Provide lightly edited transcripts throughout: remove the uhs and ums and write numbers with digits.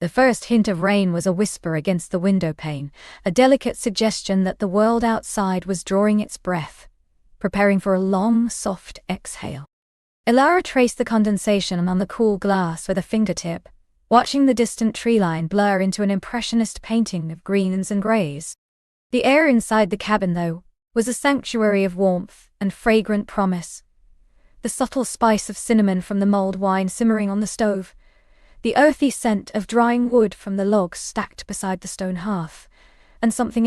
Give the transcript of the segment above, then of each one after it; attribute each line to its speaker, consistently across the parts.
Speaker 1: The first hint of rain was a whisper against the window pane, a delicate suggestion that the world outside was drawing its breath, preparing for a long, soft exhale. Ilara traced the condensation on the cool glass with a fingertip, watching the distant tree line blur into an impressionist painting of greens and grays. The air inside the cabin, though, was a sanctuary of warmth and fragrant promise. The subtle spice of cinnamon from the mulled wine simmering on the stove, the earthy scent of drying wood from the logs stacked beside the stone hearth, and something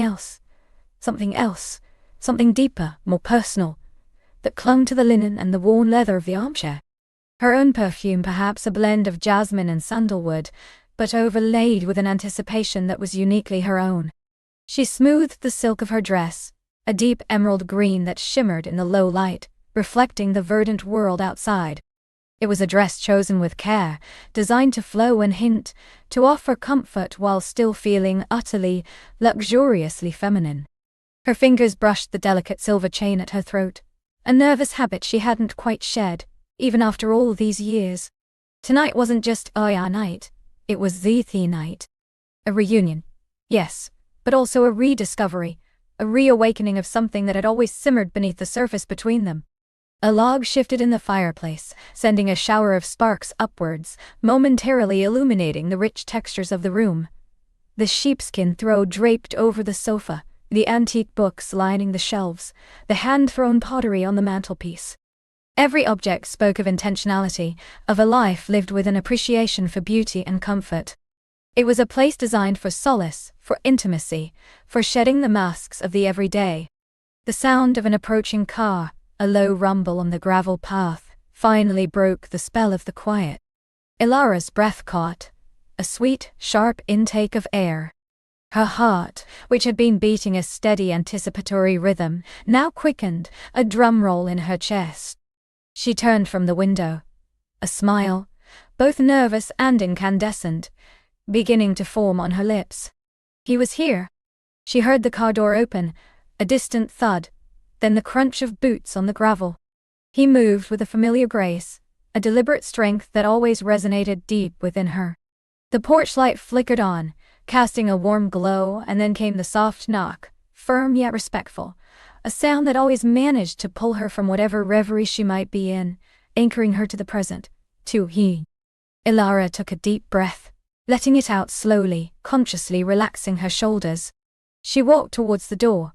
Speaker 1: deeper, more personal, that clung to the linen and the worn leather of the armchair. Her own perfume, perhaps a blend of jasmine and sandalwood, but overlaid with an anticipation that was uniquely her own. She smoothed the silk of her dress, a deep emerald green that shimmered in the low light, reflecting the verdant world outside. It was a dress chosen with care, designed to flow and hint, to offer comfort while still feeling utterly, luxuriously feminine. Her fingers brushed the delicate silver chain at her throat, a nervous habit she hadn't quite shed, even after all these years. Tonight wasn't just a night, it was the night. A reunion, yes, but also a rediscovery, a reawakening of something that had always simmered beneath the surface between them. A log shifted in the fireplace, sending a shower of sparks upwards, momentarily illuminating the rich textures of the room. The sheepskin throw draped over the sofa, the antique books lining the shelves, the hand-thrown pottery on the mantelpiece. Every object spoke of intentionality, of a life lived with an appreciation for beauty and comfort. It was a place designed for solace, for intimacy, for shedding the masks of the everyday. The sound of an approaching car, a low rumble on the gravel path, finally broke the spell of the quiet. Ilara's breath caught, a sweet, sharp intake of air. Her heart, which had been beating a steady anticipatory rhythm, now quickened, a drum roll in her chest. She turned from the window, a smile, both nervous and incandescent, beginning to form on her lips. He was here. She heard the car door open, a distant thud, then the crunch of boots on the gravel. He moved with a familiar grace, a deliberate strength that always resonated deep within her. The porch light flickered on, casting a warm glow, and then came the soft knock, firm yet respectful, a sound that always managed to pull her from whatever reverie she might be in, anchoring her to the present, to he. Ilara took a deep breath, letting it out slowly, consciously relaxing her shoulders. She walked towards the door,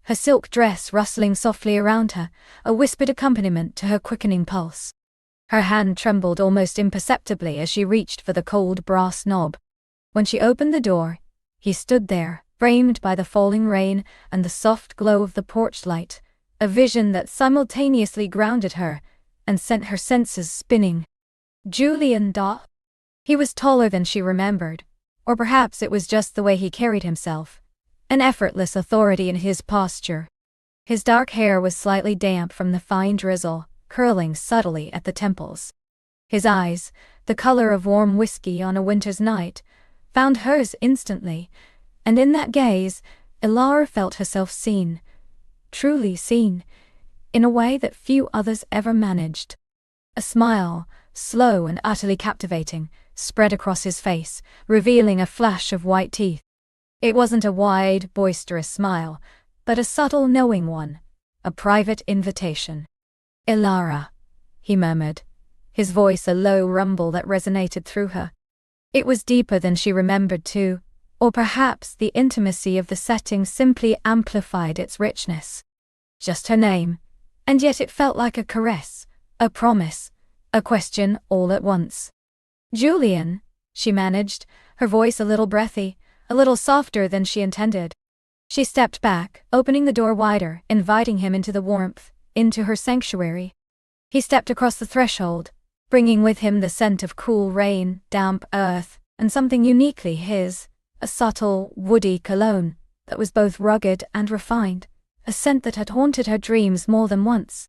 Speaker 1: her silk dress rustling softly around her, a whispered accompaniment to her quickening pulse. Her hand trembled almost imperceptibly as she reached for the cold brass knob. When she opened the door, he stood there, framed by the falling rain and the soft glow of the porch light, a vision that simultaneously grounded her and sent her senses spinning. Julian Daw. He was taller than she remembered, or perhaps it was just the way he carried himself, an effortless authority in his posture. His dark hair was slightly damp from the fine drizzle, curling subtly at the temples. His eyes, the color of warm whiskey on a winter's night, found hers instantly, and in that gaze, Ilara felt herself seen, truly seen, in a way that few others ever managed. A smile, slow and utterly captivating, spread across his face, revealing a flash of white teeth. It wasn't a wide, boisterous smile, but a subtle, knowing one, a private invitation. "Ilara," he murmured, his voice a low rumble that resonated through her. It was deeper than she remembered too, or perhaps the intimacy of the setting simply amplified its richness. Just her name, and yet it felt like a caress, a promise, a question all at once. "Julian," she managed, her voice a little breathy, a little softer than she intended. She stepped back, opening the door wider, inviting him into the warmth, into her sanctuary. He stepped across the threshold, bringing with him the scent of cool rain, damp earth, and something uniquely his, a subtle, woody cologne that was both rugged and refined, a scent that had haunted her dreams more than once.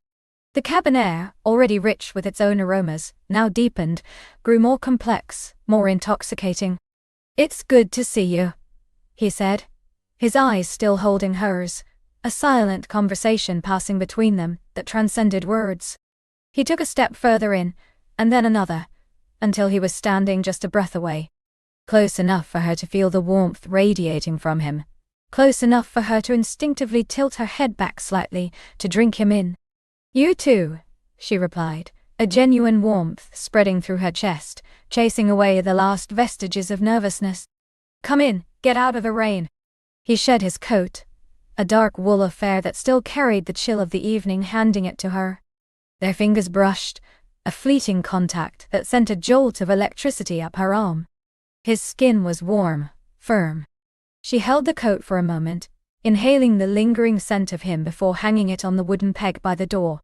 Speaker 1: The cabin air, already rich with its own aromas, now deepened, grew more complex, more intoxicating. "It's good to see you," he said, his eyes still holding hers, a silent conversation passing between them that transcended words. He took a step further in, and then another, until he was standing just a breath away. close enough for her to feel the warmth radiating from him, close enough for her to instinctively tilt her head back slightly to drink him in. "You too," she replied, a genuine warmth spreading through her chest, chasing away the last vestiges of nervousness. "Come in, get out of the rain." He shed his coat, a dark wool affair that still carried the chill of the evening, handing it to her. Their fingers brushed, a fleeting contact that sent a jolt of electricity up her arm. His skin was warm, firm. She held the coat for a moment, inhaling the lingering scent of him before hanging it on the wooden peg by the door.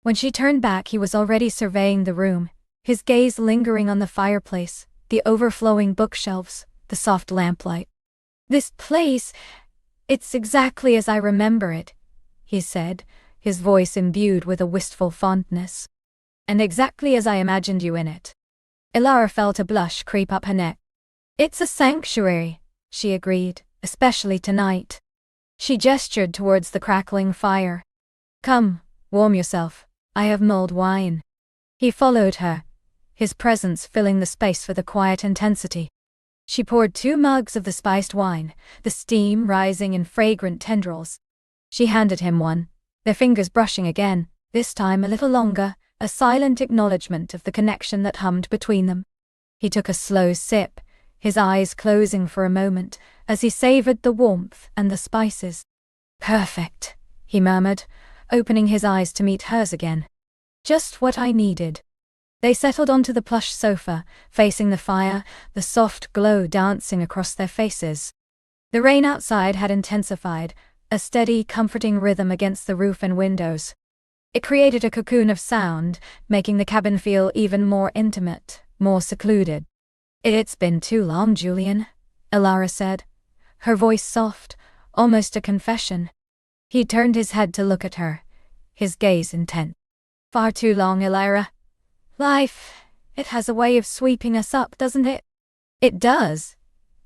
Speaker 1: When she turned back, he was already surveying the room, his gaze lingering on the fireplace, the overflowing bookshelves, the soft lamplight. "This place, it's exactly as I remember it," he said, his voice imbued with a wistful fondness. "And exactly as I imagined you in it." Ilara felt a blush creep up her neck. "It's a sanctuary," she agreed, "especially tonight." She gestured towards the crackling fire. "Come, warm yourself. I have mulled wine." He followed her, his presence filling the space for the quiet intensity. She poured 2 mugs of the spiced wine, the steam rising in fragrant tendrils. She handed him one, their fingers brushing again, this time a little longer, a silent acknowledgement of the connection that hummed between them. He took a slow sip, his eyes closing for a moment, as he savored the warmth and the spices. "Perfect," he murmured, opening his eyes to meet hers again. "Just what I needed." They settled onto the plush sofa, facing the fire, the soft glow dancing across their faces. The rain outside had intensified, a steady, comforting rhythm against the roof and windows. It created a cocoon of sound, making the cabin feel even more intimate, more secluded. "It's been too long, Julian," Ilara said, her voice soft, almost a confession. He turned his head to look at her, his gaze intent. "Far too long, Ilara. Life, it has a way of sweeping us up, doesn't it?" "It does,"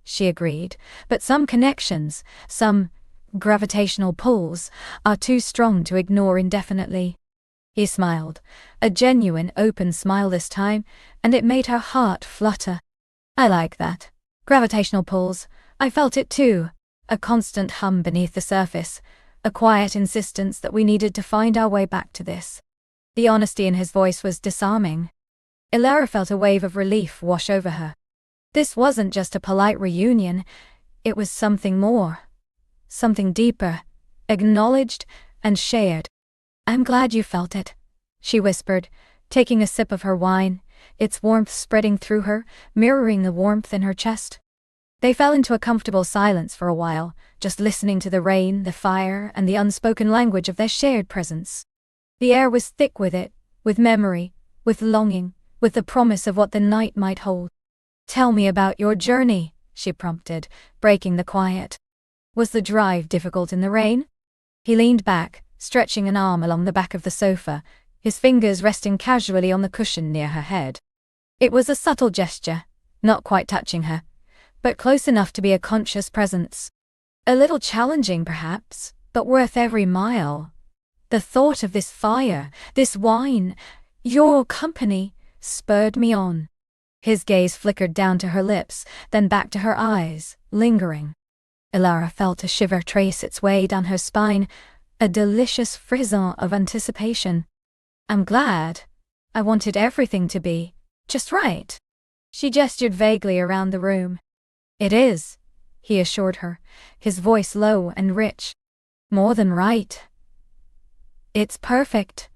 Speaker 1: she agreed, "but some connections, some gravitational pulls, are too strong to ignore indefinitely." He smiled, a genuine open smile this time, and it made her heart flutter. "I like that. Gravitational pulls. I felt it too, a constant hum beneath the surface, a quiet insistence that we needed to find our way back to this." The honesty in his voice was disarming. Ilara felt a wave of relief wash over her. This wasn't just a polite reunion, it was something more. Something deeper, acknowledged and shared. "I'm glad you felt it," she whispered, taking a sip of her wine, its warmth spreading through her, mirroring the warmth in her chest. They fell into a comfortable silence for a while, just listening to the rain, the fire, and the unspoken language of their shared presence. The air was thick with it, with memory, with longing, with the promise of what the night might hold. "Tell me about your journey," she prompted, breaking the quiet. "Was the drive difficult in the rain?" He leaned back, stretching an arm along the back of the sofa, his fingers resting casually on the cushion near her head. It was a subtle gesture, not quite touching her, but close enough to be a conscious presence. A little challenging, perhaps, but worth every mile. The thought of this fire, this wine, your company, spurred me on. His gaze flickered down to her lips, then back to her eyes, lingering. Ilara felt a shiver trace its way down her spine, a delicious frisson of anticipation. "I'm glad. I wanted everything to be just right." She gestured vaguely around the room. "It is," he assured her, his voice low and rich. "More than right. It's perfect.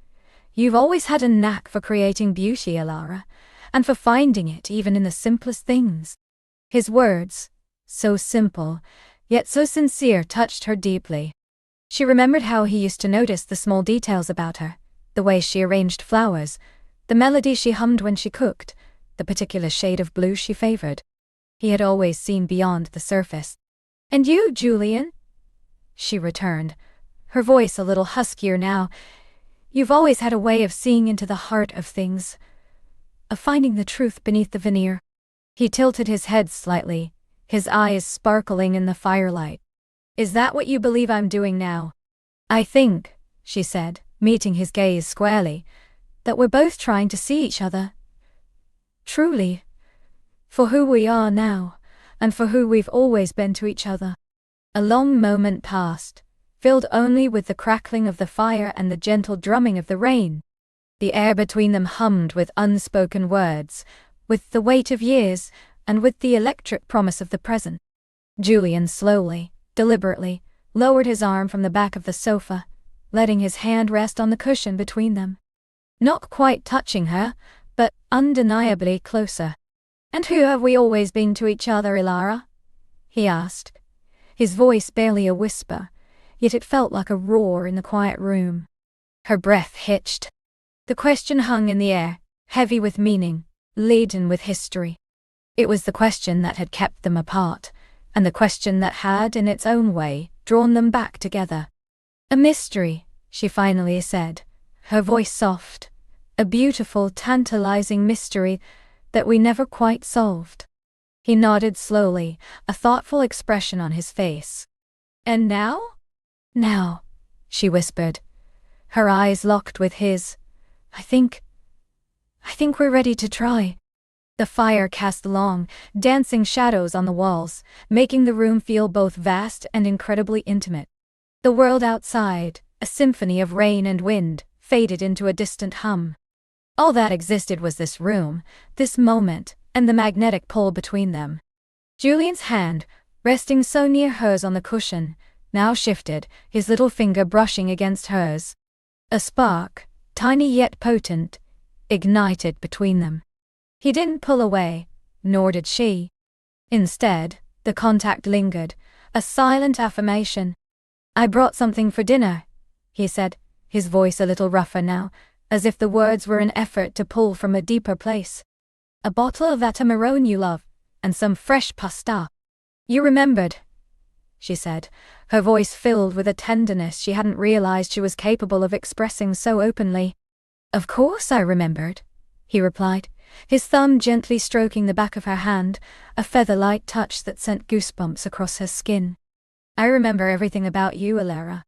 Speaker 1: You've always had a knack for creating beauty, Ilara, and for finding it even in the simplest things." His words, so simple, yet so sincere, touched her deeply. She remembered how he used to notice the small details about her, the way she arranged flowers, the melody she hummed when she cooked, the particular shade of blue she favored. He had always seen beyond the surface. "And you, Julian?" she returned, her voice a little huskier now. "You've always had a way of seeing into the heart of things, of finding the truth beneath the veneer." He tilted his head slightly, his eyes sparkling in the firelight. "Is that what you believe I'm doing now?" "I think," she said, meeting his gaze squarely, "that we're both trying to see each other, truly, for who we are now." and for who we've always been to each other. A long moment passed, filled only with the crackling of the fire and the gentle drumming of the rain. The air between them hummed with unspoken words, with the weight of years, and with the electric promise of the present. Julian slowly, deliberately, lowered his arm from the back of the sofa, letting his hand rest on the cushion between them. Not quite touching her, but undeniably closer. "And who have we always been to each other, Ilara?" he asked, his voice barely a whisper, yet it felt like a roar in the quiet room. Her breath hitched. The question hung in the air, heavy with meaning, laden with history. It was the question that had kept them apart, and the question that had, in its own way, drawn them back together. "A mystery," she finally said, her voice soft. "A beautiful, tantalizing mystery that we never quite solved." He nodded slowly, a thoughtful expression on his face. "And now?" "Now," she whispered, her eyes locked with his. I think we're ready to try." The fire cast long, dancing shadows on the walls, making the room feel both vast and incredibly intimate. The world outside, a symphony of rain and wind, faded into a distant hum. All that existed was this room, this moment, and the magnetic pull between them. Julian's hand, resting so near hers on the cushion, now shifted, his little finger brushing against hers. A spark, tiny yet potent, ignited between them. He didn't pull away, nor did she. Instead, the contact lingered, a silent affirmation. "I brought something for dinner," he said, his voice a little rougher now, as if the words were an effort to pull from a deeper place. "A bottle of that Amarone you love, and some fresh pasta." "You remembered," she said, her voice filled with a tenderness she hadn't realized she was capable of expressing so openly. "Of course I remembered," he replied, his thumb gently stroking the back of her hand, a feather-light touch that sent goosebumps across her skin. "I remember everything about you, Ilara."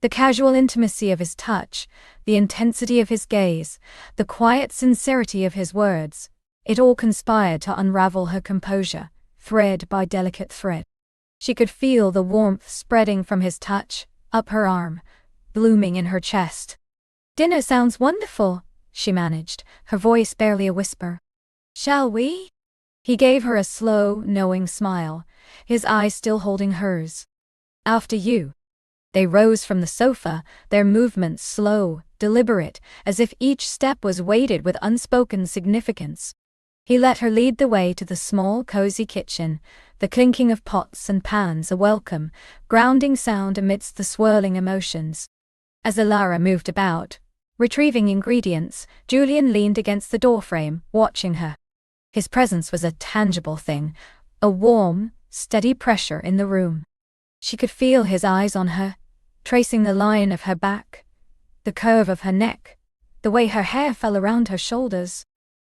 Speaker 1: The casual intimacy of his touch, the intensity of his gaze, the quiet sincerity of his words, it all conspired to unravel her composure, thread by delicate thread. She could feel the warmth spreading from his touch, up her arm, blooming in her chest. "Dinner sounds wonderful," she managed, her voice barely a whisper. "Shall we?" He gave her a slow, knowing smile, his eyes still holding hers. "After you." They rose from the sofa, their movements slow, deliberate, as if each step was weighted with unspoken significance. He let her lead the way to the small, cozy kitchen, the clinking of pots and pans a welcome, grounding sound amidst the swirling emotions. As Ilara moved about, retrieving ingredients, Julian leaned against the doorframe, watching her. His presence was a tangible thing, a warm, steady pressure in the room. She could feel his eyes on her, tracing the line of her back, the curve of her neck, the way her hair fell around her shoulders.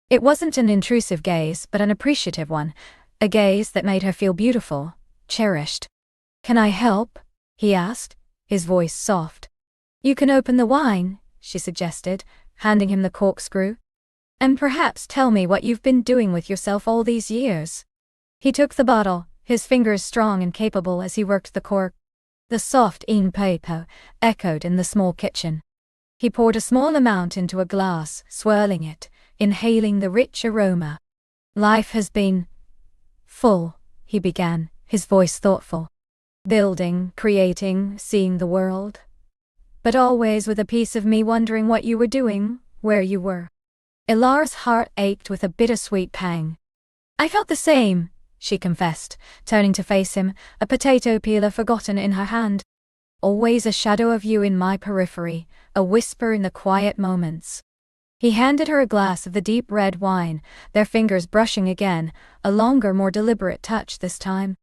Speaker 1: It wasn't an intrusive gaze, but an appreciative one, a gaze that made her feel beautiful, cherished. "Can I help?" he asked, his voice soft. "You can open the wine," she suggested, handing him the corkscrew. "And perhaps tell me what you've been doing with yourself all these years." He took the bottle, his fingers strong and capable as he worked the cork. The soft paper echoed in the small kitchen. He poured a small amount into a glass, swirling it, inhaling the rich aroma. "Life has been full," he began, his voice thoughtful. "Building, creating, seeing the world. But always with a piece of me wondering what you were doing, where you were." Ilara's heart ached with a bittersweet pang. "I felt the same," she confessed, turning to face him, a potato peeler forgotten in her hand. "Always a shadow of you in my periphery, a whisper in the quiet moments." He handed her a glass of the deep red wine, their fingers brushing again, a longer, more deliberate touch this time.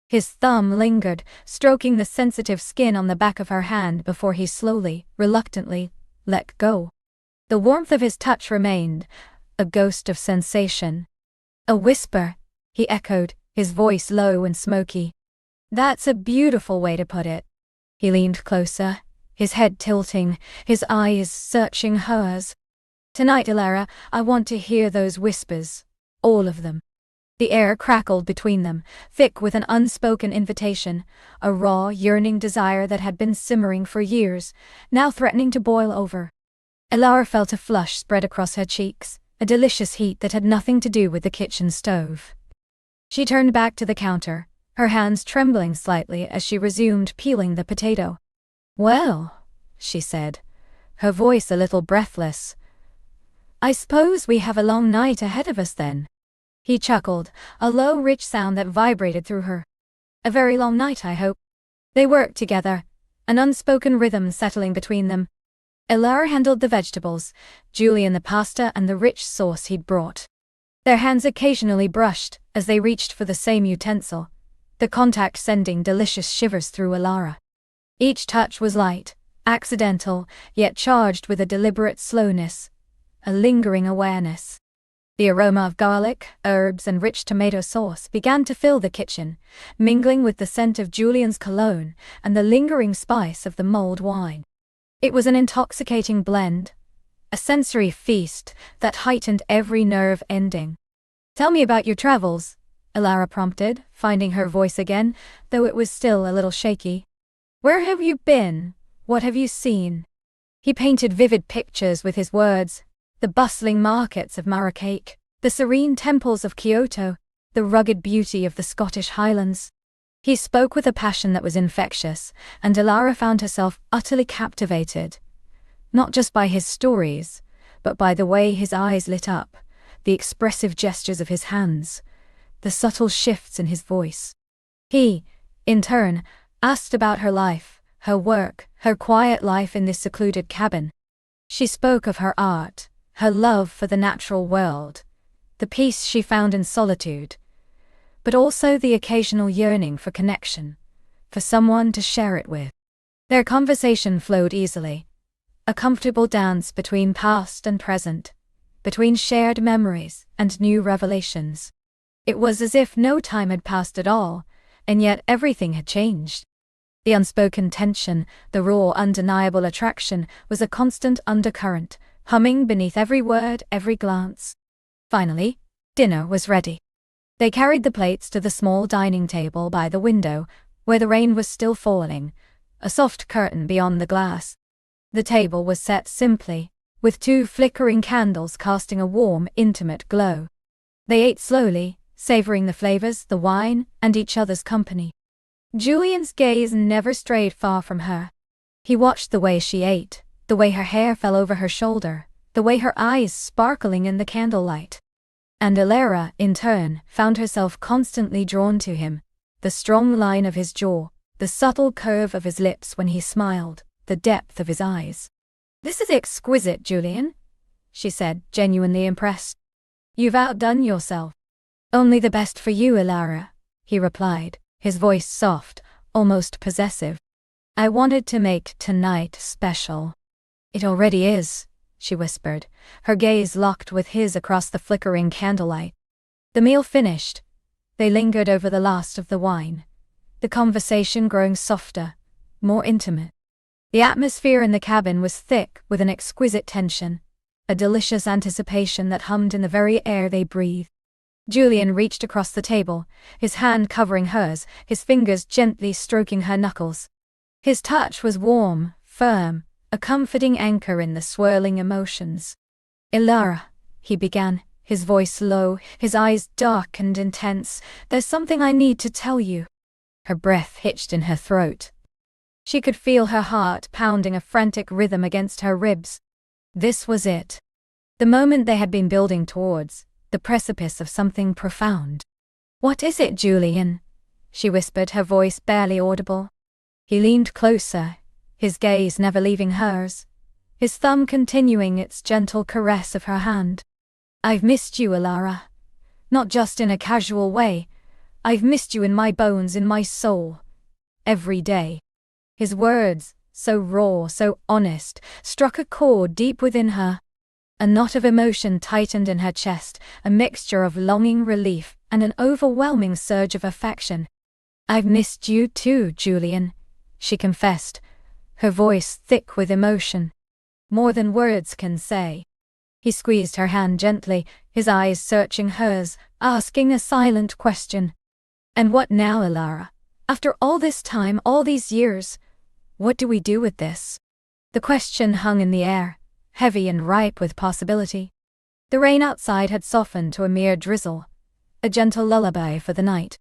Speaker 1: His thumb lingered, stroking the sensitive skin on the back of her hand before he slowly, reluctantly, let go. The warmth of his touch remained, a ghost of sensation. "A whisper," he echoed, his voice low and smoky. "That's a beautiful way to put it." He leaned closer, his head tilting, his eyes searching hers. "Tonight, Ilara, I want to hear those whispers, all of them." The air crackled between them, thick with an unspoken invitation, a raw, yearning desire that had been simmering for years, now threatening to boil over. Elara felt a flush spread across her cheeks, a delicious heat that had nothing to do with the kitchen stove. She turned back to the counter, her hands trembling slightly as she resumed peeling the potato. "Well," she said, her voice a little breathless, "I suppose we have a long night ahead of us then." He chuckled, a low, rich sound that vibrated through her. "A very long night, I hope." They worked together, an unspoken rhythm settling between them. Elara handled the vegetables, Julian the pasta and the rich sauce he'd brought. Their hands occasionally brushed as they reached for the same utensil, the contact sending delicious shivers through Elara. Each touch was light, accidental, yet charged with a deliberate slowness, a lingering awareness. The aroma of garlic, herbs, and rich tomato sauce began to fill the kitchen, mingling with the scent of Julian's cologne and the lingering spice of the mulled wine. It was an intoxicating blend, a sensory feast that heightened every nerve ending. "Tell me about your travels," Elara prompted, finding her voice again, though it was still a little shaky. "Where have you been? What have you seen?" He painted vivid pictures with his words, the bustling markets of Marrakech, the serene temples of Kyoto, the rugged beauty of the Scottish Highlands. He spoke with a passion that was infectious, and Elara found herself utterly captivated, not just by his stories, but by the way his eyes lit up, the expressive gestures of his hands, the subtle shifts in his voice. He, in turn, asked about her life, her work, her quiet life in this secluded cabin. She spoke of her art, her love for the natural world, the peace she found in solitude, but also the occasional yearning for connection, for someone to share it with. Their conversation flowed easily, a comfortable dance between past and present, between shared memories and new revelations. It was as if no time had passed at all, and yet everything had changed. The unspoken tension, the raw, undeniable attraction, was a constant undercurrent, humming beneath every word, every glance. Finally, dinner was ready. They carried the plates to the small dining table by the window, where the rain was still falling, a soft curtain beyond the glass. The table was set simply, with 2 flickering candles casting a warm, intimate glow. They ate slowly, savoring the flavors, the wine, and each other's company. Julian's gaze never strayed far from her. He watched the way she ate, the way her hair fell over her shoulder, the way her eyes sparkling in the candlelight. And Elara, in turn, found herself constantly drawn to him, the strong line of his jaw, the subtle curve of his lips when he smiled, the depth of his eyes. "This is exquisite, Julian," she said, genuinely impressed. "You've outdone yourself." "Only the best for you, Elara," he replied, his voice soft, almost possessive. "I wanted to make tonight special." "It already is," she whispered, her gaze locked with his across the flickering candlelight. The meal finished, they lingered over the last of the wine, the conversation growing softer, more intimate. The atmosphere in the cabin was thick with an exquisite tension, a delicious anticipation that hummed in the very air they breathed. Julian reached across the table, his hand covering hers, his fingers gently stroking her knuckles. His touch was warm, firm, a comforting anchor in the swirling emotions. "Elara," he began, his voice low, his eyes dark and intense, "there's something I need to tell you." Her breath hitched in her throat. She could feel her heart pounding a frantic rhythm against her ribs. This was it. The moment they had been building towards, the precipice of something profound. "What is it, Julian?" she whispered, her voice barely audible. He leaned closer, his gaze never leaving hers, his thumb continuing its gentle caress of her hand. "I've missed you, Elara. Not just in a casual way. I've missed you in my bones, in my soul. Every day." His words, so raw, so honest, struck a chord deep within her. A knot of emotion tightened in her chest, a mixture of longing, relief, and an overwhelming surge of affection. "I've missed you too, Julian," she confessed, her voice thick with emotion. "More than words can say." He squeezed her hand gently, his eyes searching hers, asking a silent question. "And what now, Ilara? After all this time, all these years, what do we do with this?" The question hung in the air, heavy and ripe with possibility. The rain outside had softened to a mere drizzle, a gentle lullaby for the night.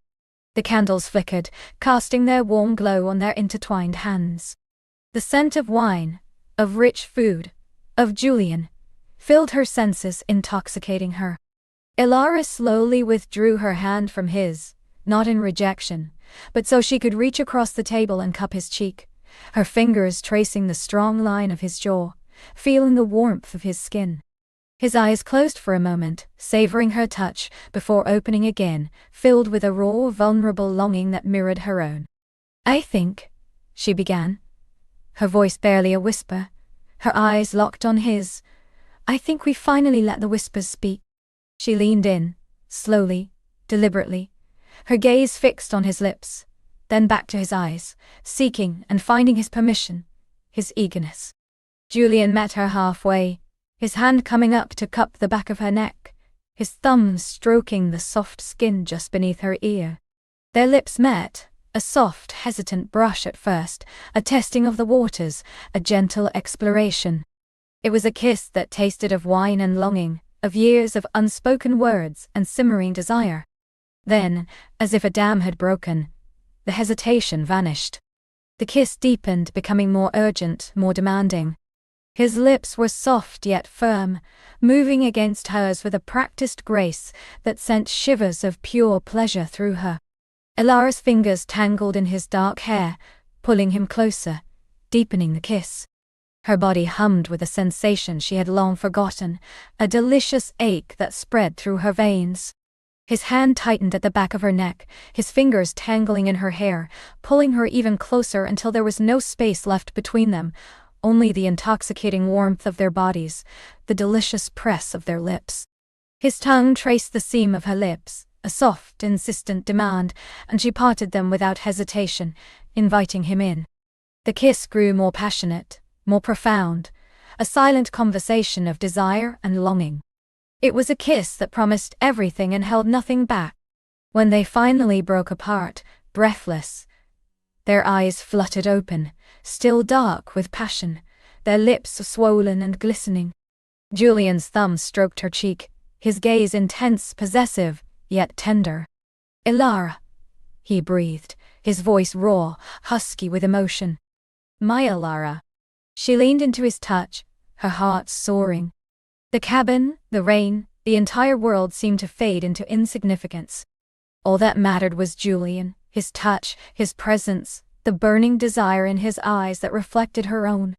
Speaker 1: The candles flickered, casting their warm glow on their intertwined hands. The scent of wine, of rich food, of Julian, filled her senses, intoxicating her. Ilara slowly withdrew her hand from his, not in rejection, but so she could reach across the table and cup his cheek, her fingers tracing the strong line of his jaw, feeling the warmth of his skin. His eyes closed for a moment, savoring her touch, before opening again, filled with a raw, vulnerable longing that mirrored her own. "I think," she began, her voice barely a whisper, her eyes locked on his, "I think we finally let the whispers speak." She leaned in, slowly, deliberately, her gaze fixed on his lips, then back to his eyes, seeking and finding his permission, his eagerness. Julian met her halfway, his hand coming up to cup the back of her neck, his thumb stroking the soft skin just beneath her ear. Their lips met, a soft, hesitant brush at first, a testing of the waters, a gentle exploration. It was a kiss that tasted of wine and longing, of years of unspoken words and simmering desire. Then, as if a dam had broken, the hesitation vanished. The kiss deepened, becoming more urgent, more demanding. His lips were soft yet firm, moving against hers with a practiced grace that sent shivers of pure pleasure through her. Ilara's fingers tangled in his dark hair, pulling him closer, deepening the kiss. Her body hummed with a sensation she had long forgotten, a delicious ache that spread through her veins. His hand tightened at the back of her neck, his fingers tangling in her hair, pulling her even closer until there was no space left between them, only the intoxicating warmth of their bodies, the delicious press of their lips. His tongue traced the seam of her lips, a soft, insistent demand, and she parted them without hesitation, inviting him in. The kiss grew more passionate, more profound, a silent conversation of desire and longing. It was a kiss that promised everything and held nothing back. When they finally broke apart, breathless, their eyes fluttered open, still dark with passion, their lips swollen and glistening. Julian's thumb stroked her cheek, his gaze intense, possessive, yet tender. "Ilara," he breathed, his voice raw, husky with emotion. "My Ilara." She leaned into his touch, her heart soaring. The cabin, the rain, the entire world seemed to fade into insignificance. All that mattered was Julian, his touch, his presence, the burning desire in his eyes that reflected her own.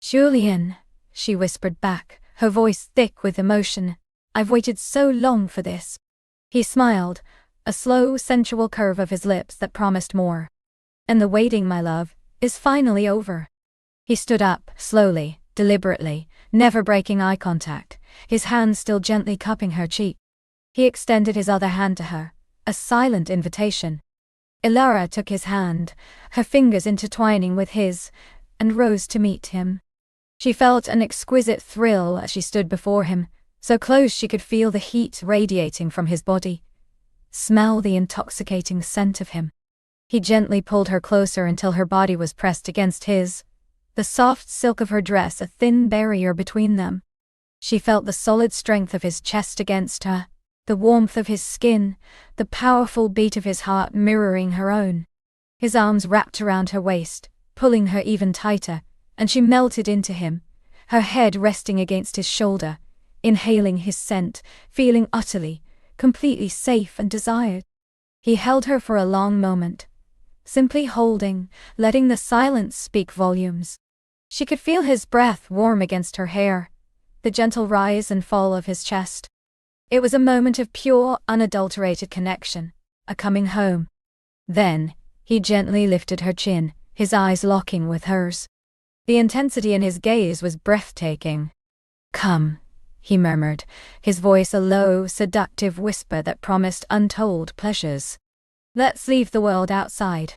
Speaker 1: "Julian," she whispered back, her voice thick with emotion, "I've waited so long for this." He smiled, a slow, sensual curve of his lips that promised more. "And the waiting, my love, is finally over." He stood up, slowly, deliberately, never breaking eye contact, his hand still gently cupping her cheek. He extended his other hand to her, a silent invitation. Ilara took his hand, her fingers intertwining with his, and rose to meet him. She felt an exquisite thrill as she stood before him, so close she could feel the heat radiating from his body, smell the intoxicating scent of him. He gently pulled her closer until her body was pressed against his, the soft silk of her dress a thin barrier between them. She felt the solid strength of his chest against her, the warmth of his skin, the powerful beat of his heart mirroring her own. His arms wrapped around her waist, pulling her even tighter, and she melted into him, her head resting against his shoulder, inhaling his scent, feeling utterly, completely safe and desired. He held her for a long moment, simply holding, letting the silence speak volumes. She could feel his breath warm against her hair, the gentle rise and fall of his chest. It was a moment of pure, unadulterated connection, a coming home. Then, he gently lifted her chin, his eyes locking with hers. The intensity in his gaze was breathtaking. "Come," he murmured, his voice a low, seductive whisper that promised untold pleasures. "Let's leave the world outside."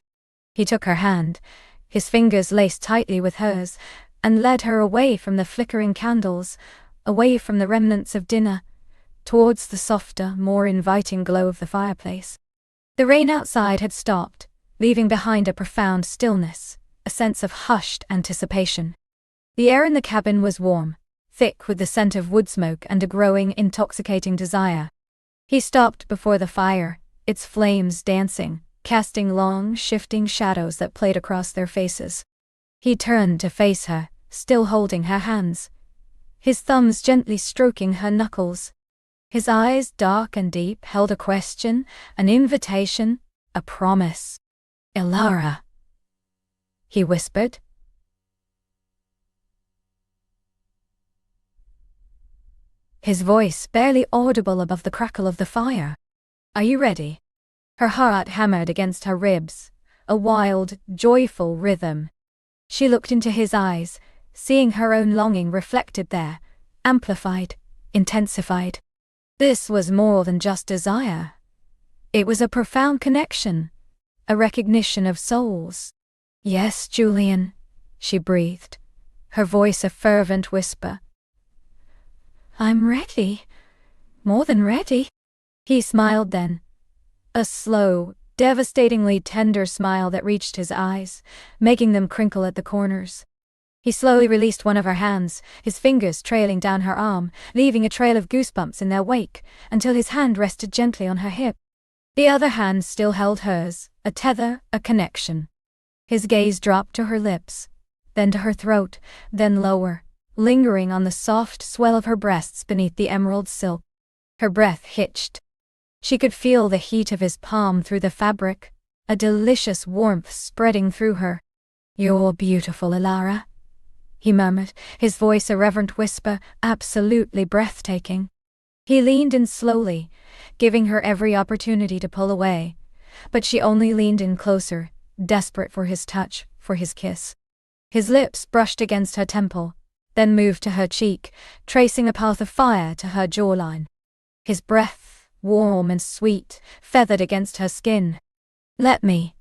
Speaker 1: He took her hand, his fingers laced tightly with hers, and led her away from the flickering candles, away from the remnants of dinner, towards the softer, more inviting glow of the fireplace. The rain outside had stopped, leaving behind a profound stillness, a sense of hushed anticipation. The air in the cabin was warm, thick with the scent of wood smoke and a growing, intoxicating desire. He stopped before the fire, its flames dancing, casting long, shifting shadows that played across their faces. He turned to face her, still holding her hands, his thumbs gently stroking her knuckles. His eyes, dark and deep, held a question, an invitation, a promise. "Ilara," he whispered. His voice barely audible above the crackle of the fire. "Are you ready?" Her heart hammered against her ribs, a wild, joyful rhythm. She looked into his eyes, seeing her own longing reflected there, amplified, intensified. This was more than just desire. It was a profound connection, a recognition of souls. "Yes, Julian," she breathed, her voice a fervent whisper. "I'm ready. More than ready." He smiled then, a slow, devastatingly tender smile that reached his eyes, making them crinkle at the corners. He slowly released one of her hands, his fingers trailing down her arm, leaving a trail of goosebumps in their wake, until his hand rested gently on her hip. The other hand still held hers, a tether, a connection. His gaze dropped to her lips, then to her throat, then lower, lingering on the soft swell of her breasts beneath the emerald silk. Her breath hitched. She could feel the heat of his palm through the fabric, a delicious warmth spreading through her. "You're beautiful, Ilara," he murmured, his voice a reverent whisper, absolutely breathtaking. He leaned in slowly, giving her every opportunity to pull away, but she only leaned in closer, desperate for his touch, for his kiss. His lips brushed against her temple, then moved to her cheek, tracing a path of fire to her jawline. His breath, warm and sweet, feathered against her skin. "Let me,"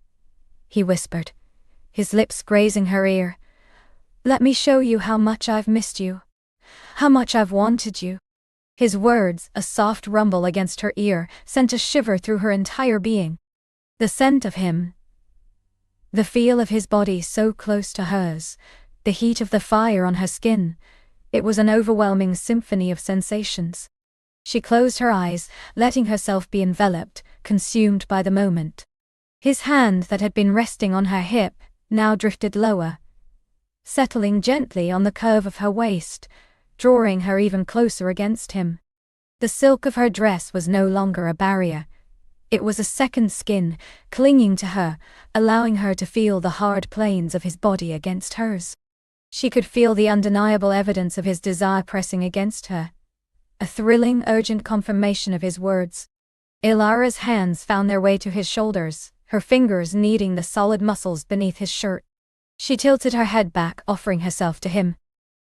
Speaker 1: he whispered, his lips grazing her ear. "Let me show you how much I've missed you, how much I've wanted you." His words, a soft rumble against her ear, sent a shiver through her entire being. The scent of him, the feel of his body so close to hers, the heat of the fire on her skin, it was an overwhelming symphony of sensations. She closed her eyes, letting herself be enveloped, consumed by the moment. His hand that had been resting on her hip, now drifted lower, settling gently on the curve of her waist, drawing her even closer against him. The silk of her dress was no longer a barrier. It was a second skin, clinging to her, allowing her to feel the hard planes of his body against hers. She could feel the undeniable evidence of his desire pressing against her, a thrilling, urgent confirmation of his words. Ilara's hands found their way to his shoulders, her fingers kneading the solid muscles beneath his shirt. She tilted her head back, offering herself to him.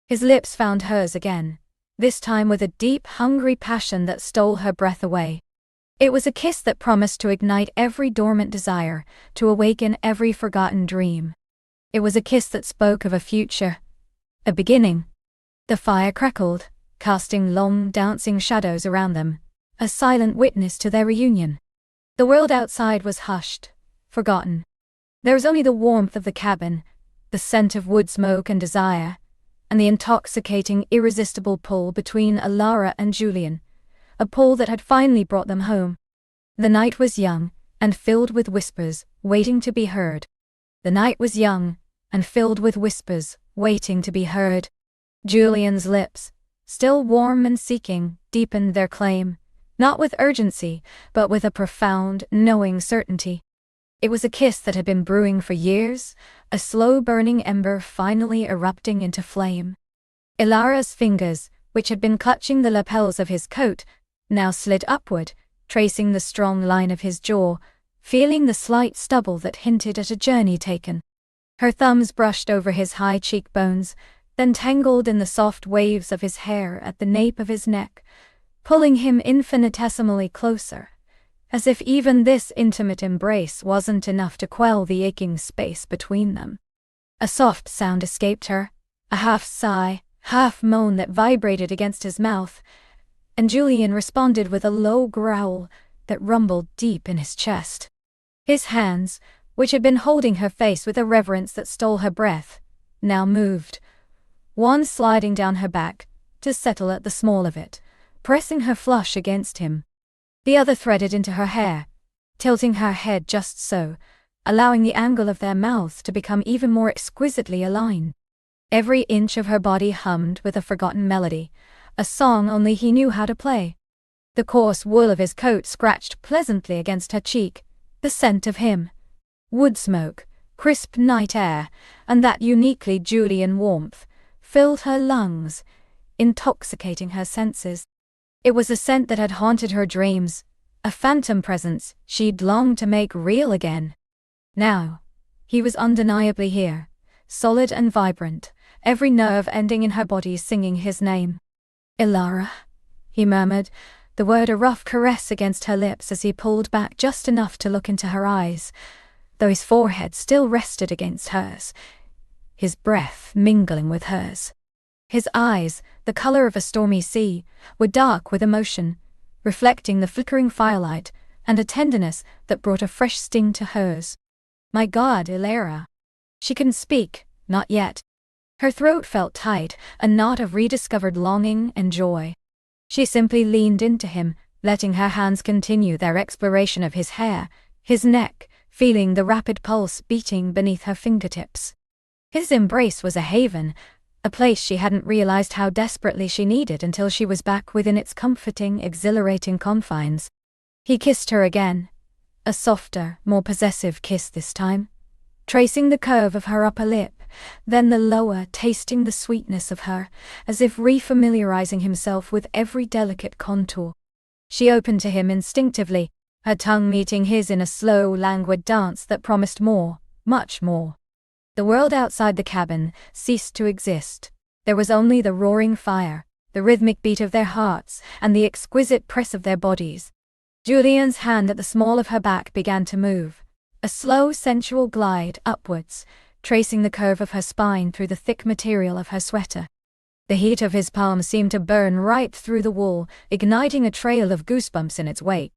Speaker 1: His lips found hers again, this time with a deep, hungry passion that stole her breath away. It was a kiss that promised to ignite every dormant desire, to awaken every forgotten dream. It was a kiss that spoke of a future, a beginning. The fire crackled, casting long, dancing shadows around them, a silent witness to their reunion. The world outside was hushed, forgotten. There was only the warmth of the cabin, the scent of wood smoke and desire, and the intoxicating, irresistible pull between Ilara and Julian, a pull that had finally brought them home. The night was young, and filled with whispers, waiting to be heard. The night was young, and filled with whispers, waiting to be heard. Julian's lips, still warm and seeking, deepened their claim, not with urgency, but with a profound, knowing certainty. It was a kiss that had been brewing for years, a slow-burning ember finally erupting into flame. Ilara's fingers, which had been clutching the lapels of his coat, now slid upward, tracing the strong line of his jaw, feeling the slight stubble that hinted at a journey taken. Her thumbs brushed over his high cheekbones, then tangled in the soft waves of his hair at the nape of his neck, pulling him infinitesimally closer, as if even this intimate embrace wasn't enough to quell the aching space between them. A soft sound escaped her, a half sigh, half moan that vibrated against his mouth, and Julian responded with a low growl that rumbled deep in his chest. His hands, which had been holding her face with a reverence that stole her breath, now moved, one sliding down her back to settle at the small of it, pressing her flush against him. The other threaded into her hair, tilting her head just so, allowing the angle of their mouths to become even more exquisitely aligned. Every inch of her body hummed with a forgotten melody, a song only he knew how to play. The coarse wool of his coat scratched pleasantly against her cheek, the scent of him, wood smoke, crisp night air, and that uniquely Julian warmth, filled her lungs, intoxicating her senses. It was a scent that had haunted her dreams, a phantom presence she'd longed to make real again. Now, he was undeniably here, solid and vibrant, every nerve ending in her body singing his name. "Ilara," he murmured, the word a rough caress against her lips as he pulled back just enough to look into her eyes, though his forehead still rested against hers, his breath mingling with hers. His eyes, the color of a stormy sea, were dark with emotion, reflecting the flickering firelight and a tenderness that brought a fresh sting to hers. "My God, Ilara." She couldn't speak, not yet. Her throat felt tight, a knot of rediscovered longing and joy. She simply leaned into him, letting her hands continue their exploration of his hair, his neck, feeling the rapid pulse beating beneath her fingertips. His embrace was a haven, a place she hadn't realized how desperately she needed until she was back within its comforting, exhilarating confines. He kissed her again, a softer, more possessive kiss this time, tracing the curve of her upper lip, then the lower, tasting the sweetness of her, as if refamiliarizing himself with every delicate contour. She opened to him instinctively, her tongue meeting his in a slow, languid dance that promised more, much more. The world outside the cabin ceased to exist. There was only the roaring fire, the rhythmic beat of their hearts, and the exquisite press of their bodies. Julian's hand at the small of her back began to move, a slow, sensual glide upwards, tracing the curve of her spine through the thick material of her sweater. The heat of his palm seemed to burn right through the wool, igniting a trail of goosebumps in its wake.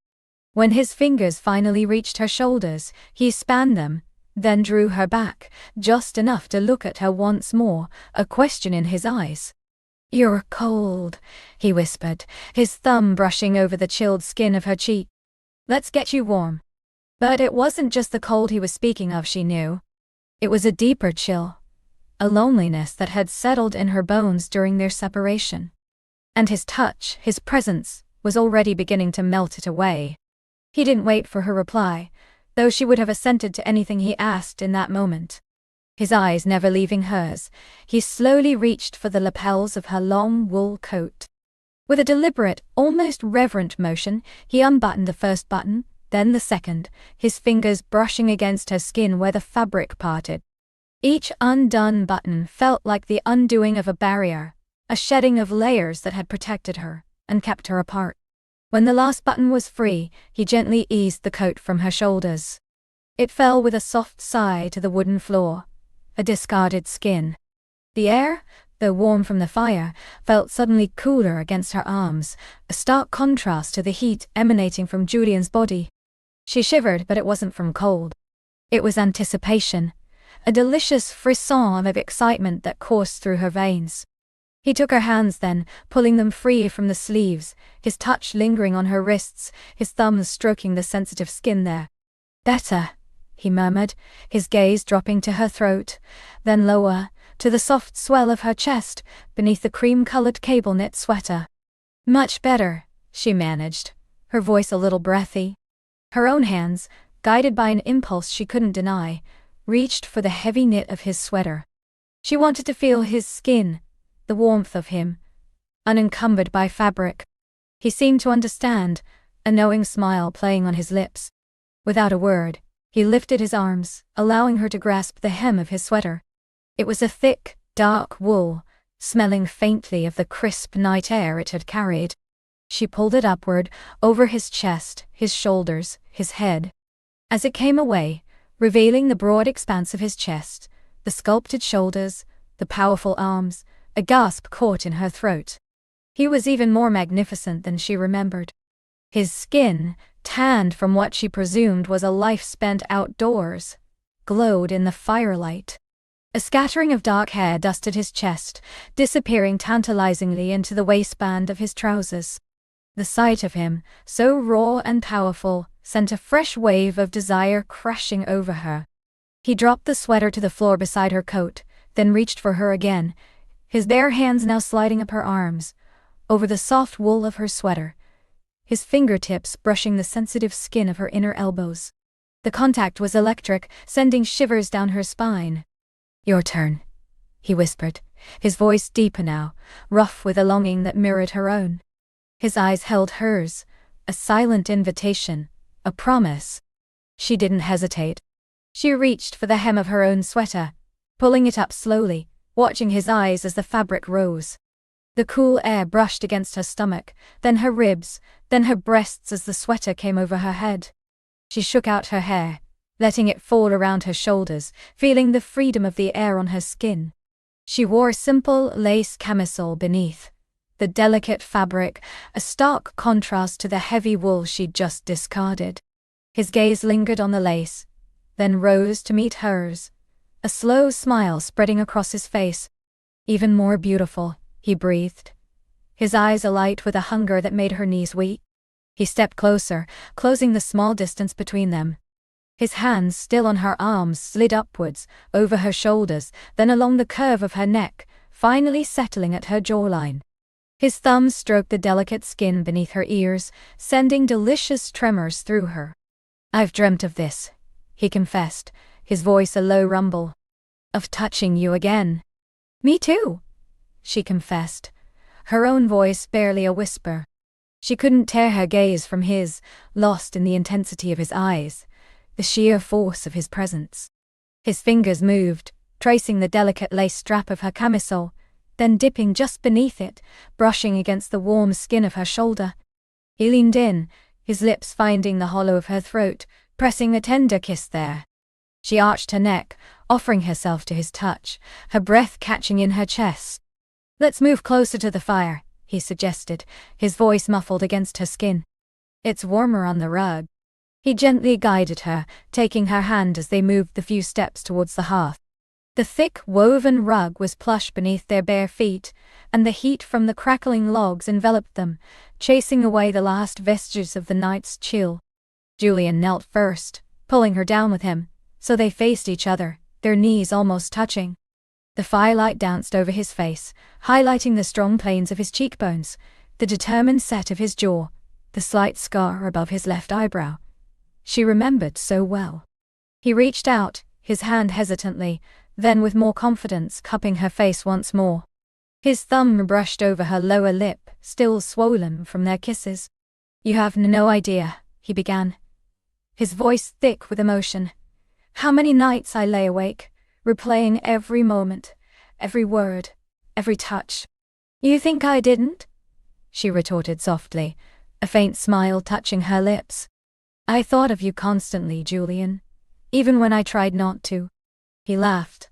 Speaker 1: When his fingers finally reached her shoulders, he spanned them, then drew her back, just enough to look at her once more, a question in his eyes. "You're cold," he whispered, his thumb brushing over the chilled skin of her cheek. "Let's get you warm." But it wasn't just the cold he was speaking of, she knew. It was a deeper chill, a loneliness that had settled in her bones during their separation. And his touch, his presence, was already beginning to melt it away. He didn't wait for her reply, though she would have assented to anything he asked in that moment. His eyes never leaving hers, he slowly reached for the lapels of her long wool coat. With a deliberate, almost reverent motion, he unbuttoned the first button, then the second, his fingers brushing against her skin where the fabric parted. Each undone button felt like the undoing of a barrier, a shedding of layers that had protected her and kept her apart. When the last button was free, he gently eased the coat from her shoulders. It fell with a soft sigh to the wooden floor, a discarded skin. The air, though warm from the fire, felt suddenly cooler against her arms, a stark contrast to the heat emanating from Julian's body. She shivered, but it wasn't from cold. It was anticipation, a delicious frisson of excitement that coursed through her veins. He took her hands then, pulling them free from the sleeves, his touch lingering on her wrists, his thumbs stroking the sensitive skin there. "Better," he murmured, his gaze dropping to her throat, then lower, to the soft swell of her chest, beneath the cream-colored cable-knit sweater. "Much better," she managed, her voice a little breathy. Her own hands, guided by an impulse she couldn't deny, reached for the heavy knit of his sweater. She wanted to feel his skin, the warmth of him, unencumbered by fabric. He seemed to understand, a knowing smile playing on his lips. Without a word, he lifted his arms, allowing her to grasp the hem of his sweater. It was a thick, dark wool, smelling faintly of the crisp night air it had carried. She pulled it upward, over his chest, his shoulders, his head. As it came away, revealing the broad expanse of his chest, the sculpted shoulders, the powerful arms, A gasp caught in her throat. He was even more magnificent than she remembered. His skin, tanned from what she presumed was a life spent outdoors, glowed in the firelight. A scattering of dark hair dusted his chest, disappearing tantalizingly into the waistband of his trousers. The sight of him, so raw and powerful, sent a fresh wave of desire crashing over her. He dropped the sweater to the floor beside her coat, then reached for her again, his bare hands now sliding up her arms, over the soft wool of her sweater, his fingertips brushing the sensitive skin of her inner elbows. The contact was electric, sending shivers down her spine. "Your turn," he whispered, his voice deeper now, rough with a longing that mirrored her own. His eyes held hers, a silent invitation, a promise. She didn't hesitate. She reached for the hem of her own sweater, pulling it up slowly, watching his eyes as the fabric rose. The cool air brushed against her stomach, then her ribs, then her breasts as the sweater came over her head. She shook out her hair, letting it fall around her shoulders, feeling the freedom of the air on her skin. She wore a simple lace camisole beneath, the delicate fabric, a stark contrast to the heavy wool she'd just discarded. His gaze lingered on the lace, then rose to meet hers, a slow smile spreading across his face. "Even more beautiful," he breathed, his eyes alight with a hunger that made her knees weak. He stepped closer, closing the small distance between them. His hands, still on her arms, slid upwards, over her shoulders, then along the curve of her neck, finally settling at her jawline. His thumbs stroked the delicate skin beneath her ears, sending delicious tremors through her. "I've dreamt of this," he confessed, his voice a low rumble. "Of touching you again." "Me too," she confessed, her own voice barely a whisper. She couldn't tear her gaze from his, lost in the intensity of his eyes, the sheer force of his presence. His fingers moved, tracing the delicate lace strap of her camisole, then dipping just beneath it, brushing against the warm skin of her shoulder. He leaned in, his lips finding the hollow of her throat, pressing a tender kiss there. She arched her neck, offering herself to his touch, her breath catching in her chest. "Let's move closer to the fire," he suggested, his voice muffled against her skin. "It's warmer on the rug." He gently guided her, taking her hand as they moved the few steps towards the hearth. The thick, woven rug was plush beneath their bare feet, and the heat from the crackling logs enveloped them, chasing away the last vestiges of the night's chill. Julian knelt first, pulling her down with him, so they faced each other, their knees almost touching. The firelight danced over his face, highlighting the strong planes of his cheekbones, the determined set of his jaw, the slight scar above his left eyebrow. She remembered so well. He reached out, his hand hesitantly, then with more confidence cupping her face once more. His thumb brushed over her lower lip, still swollen from their kisses. "You have no idea," he began, his voice thick with emotion, "how many nights I lay awake, replaying every moment, every word, every touch." "You think I didn't?" she retorted softly, a faint smile touching her lips. "I thought of you constantly, Julian, even when I tried not to." He laughed,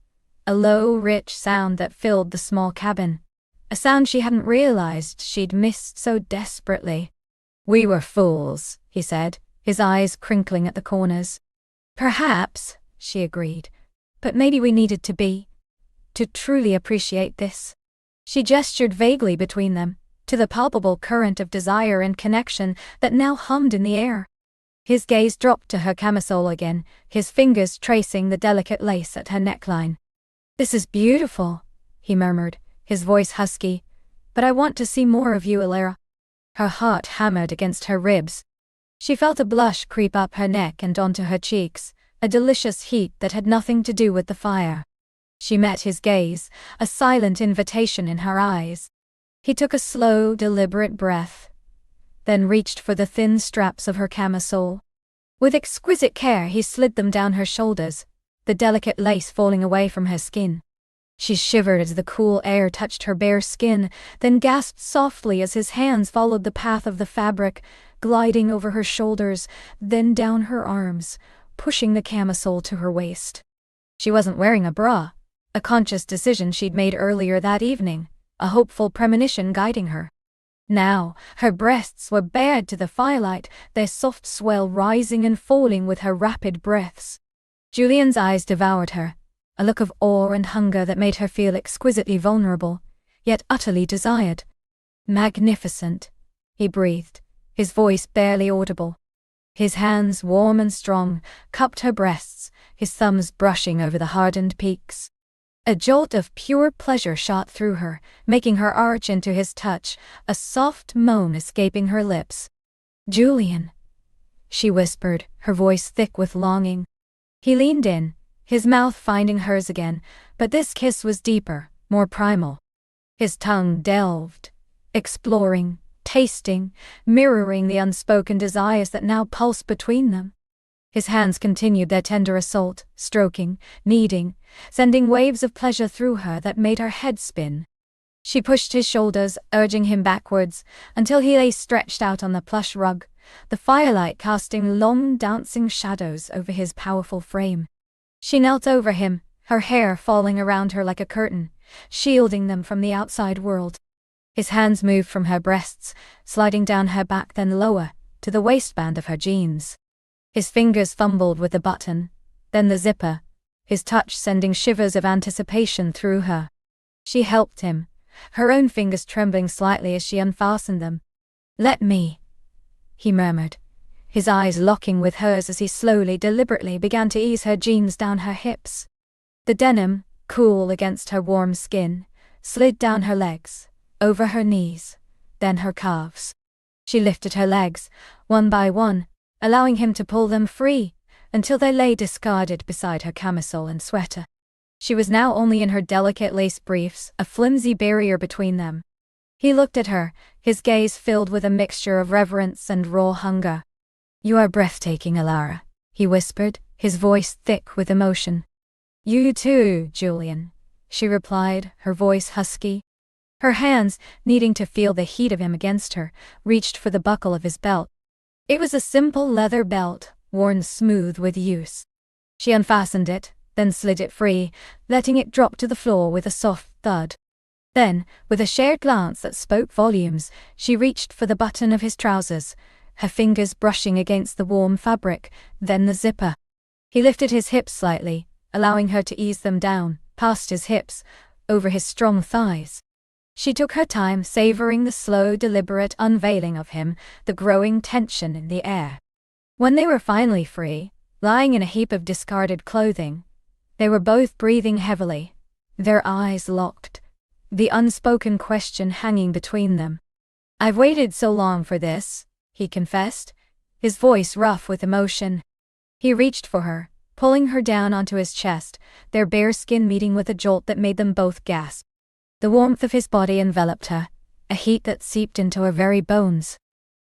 Speaker 1: a low, rich sound that filled the small cabin, a sound she hadn't realized she'd missed so desperately. "We were fools," he said, his eyes crinkling at the corners. "Perhaps," she agreed, "but maybe we needed to be, to truly appreciate this." She gestured vaguely between them, to the palpable current of desire and connection that now hummed in the air. His gaze dropped to her camisole again, his fingers tracing the delicate lace at her neckline. "This is beautiful," he murmured, his voice husky, "but I want to see more of you, Alara." Her heart hammered against her ribs. She felt a blush creep up her neck and onto her cheeks, a delicious heat that had nothing to do with the fire. She met his gaze, a silent invitation in her eyes. He took a slow, deliberate breath, then reached for the thin straps of her camisole. With exquisite care he slid them down her shoulders, the delicate lace falling away from her skin. She shivered as the cool air touched her bare skin, then gasped softly as his hands followed the path of the fabric, gliding over her shoulders, then down her arms, pushing the camisole to her waist. She wasn't wearing a bra, a conscious decision she'd made earlier that evening, a hopeful premonition guiding her. Now, her breasts were bared to the firelight, their soft swell rising and falling with her rapid breaths. Julian's eyes devoured her, a look of awe and hunger that made her feel exquisitely vulnerable, yet utterly desired. "Magnificent," he breathed, his voice barely audible. His hands, warm and strong, cupped her breasts, his thumbs brushing over the hardened peaks. A jolt of pure pleasure shot through her, making her arch into his touch, a soft moan escaping her lips. "Julian," she whispered, her voice thick with longing. He leaned in, his mouth finding hers again, but this kiss was deeper, more primal. His tongue delved, exploring, tasting, mirroring the unspoken desires that now pulsed between them. His hands continued their tender assault, stroking, kneading, sending waves of pleasure through her that made her head spin. She pushed his shoulders, urging him backwards, until he lay stretched out on the plush rug, the firelight casting long dancing shadows over his powerful frame. She knelt over him, her hair falling around her like a curtain, shielding them from the outside world. His hands moved from her breasts, sliding down her back then lower, to the waistband of her jeans. His fingers fumbled with the button, then the zipper, his touch sending shivers of anticipation through her. She helped him, her own fingers trembling slightly as she unfastened them. "Let me," he murmured, his eyes locking with hers as he slowly, deliberately began to ease her jeans down her hips. The denim, cool against her warm skin, slid down her legs, over her knees, then her calves. She lifted her legs, one by one, allowing him to pull them free, until they lay discarded beside her camisole and sweater. She was now only in her delicate lace briefs, a flimsy barrier between them. He looked at her, his gaze filled with a mixture of reverence and raw hunger. "You are breathtaking, Alara," he whispered, his voice thick with emotion. "You too, Julian," she replied, her voice husky. Her hands, needing to feel the heat of him against her, reached for the buckle of his belt. It was a simple leather belt, worn smooth with use. She unfastened it, then slid it free, letting it drop to the floor with a soft thud. Then, with a shared glance that spoke volumes, she reached for the button of his trousers, her fingers brushing against the warm fabric, then the zipper. He lifted his hips slightly, allowing her to ease them down, past his hips, over his strong thighs. She took her time, savoring the slow, deliberate unveiling of him, the growing tension in the air. When they were finally free, lying in a heap of discarded clothing, they were both breathing heavily, their eyes locked, the unspoken question hanging between them. "I've waited so long for this," he confessed, his voice rough with emotion. He reached for her, pulling her down onto his chest, their bare skin meeting with a jolt that made them both gasp. The warmth of his body enveloped her, a heat that seeped into her very bones.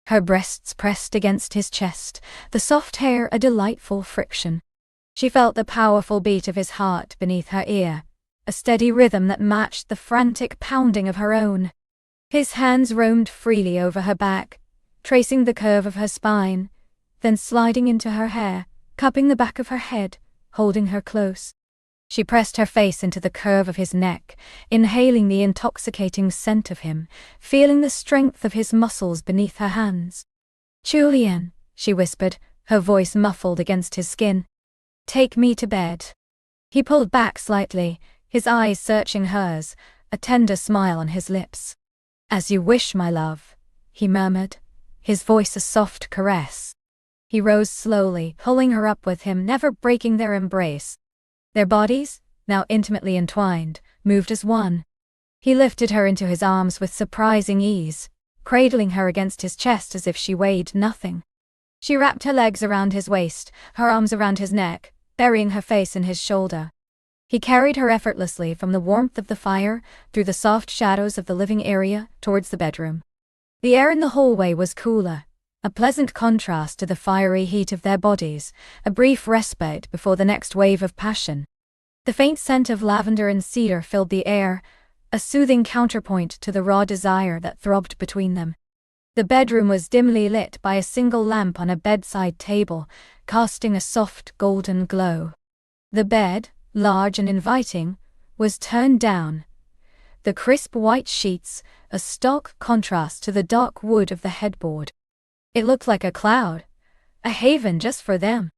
Speaker 1: Her breasts pressed against his chest, the soft hair a delightful friction. She felt the powerful beat of his heart beneath her ear, a steady rhythm that matched the frantic pounding of her own. His hands roamed freely over her back, tracing the curve of her spine, then sliding into her hair, cupping the back of her head, holding her close. She pressed her face into the curve of his neck, inhaling the intoxicating scent of him, feeling the strength of his muscles beneath her hands. "Julian," she whispered, her voice muffled against his skin. "Take me to bed." He pulled back slightly, his eyes searching hers, a tender smile on his lips. "As you wish, my love," he murmured, his voice a soft caress. He rose slowly, pulling her up with him, never breaking their embrace. Their bodies, now intimately entwined, moved as one. He lifted her into his arms with surprising ease, cradling her against his chest as if she weighed nothing. She wrapped her legs around his waist, her arms around his neck, burying her face in his shoulder. He carried her effortlessly from the warmth of the fire, through the soft shadows of the living area, towards the bedroom. The air in the hallway was cooler, a pleasant contrast to the fiery heat of their bodies, a brief respite before the next wave of passion. The faint scent of lavender and cedar filled the air, a soothing counterpoint to the raw desire that throbbed between them. The bedroom was dimly lit by a single lamp on a bedside table, casting a soft golden glow. The bed, large and inviting, was turned down. The crisp white sheets, a stark contrast to the dark wood of the headboard. It looked like a cloud, a haven just for them.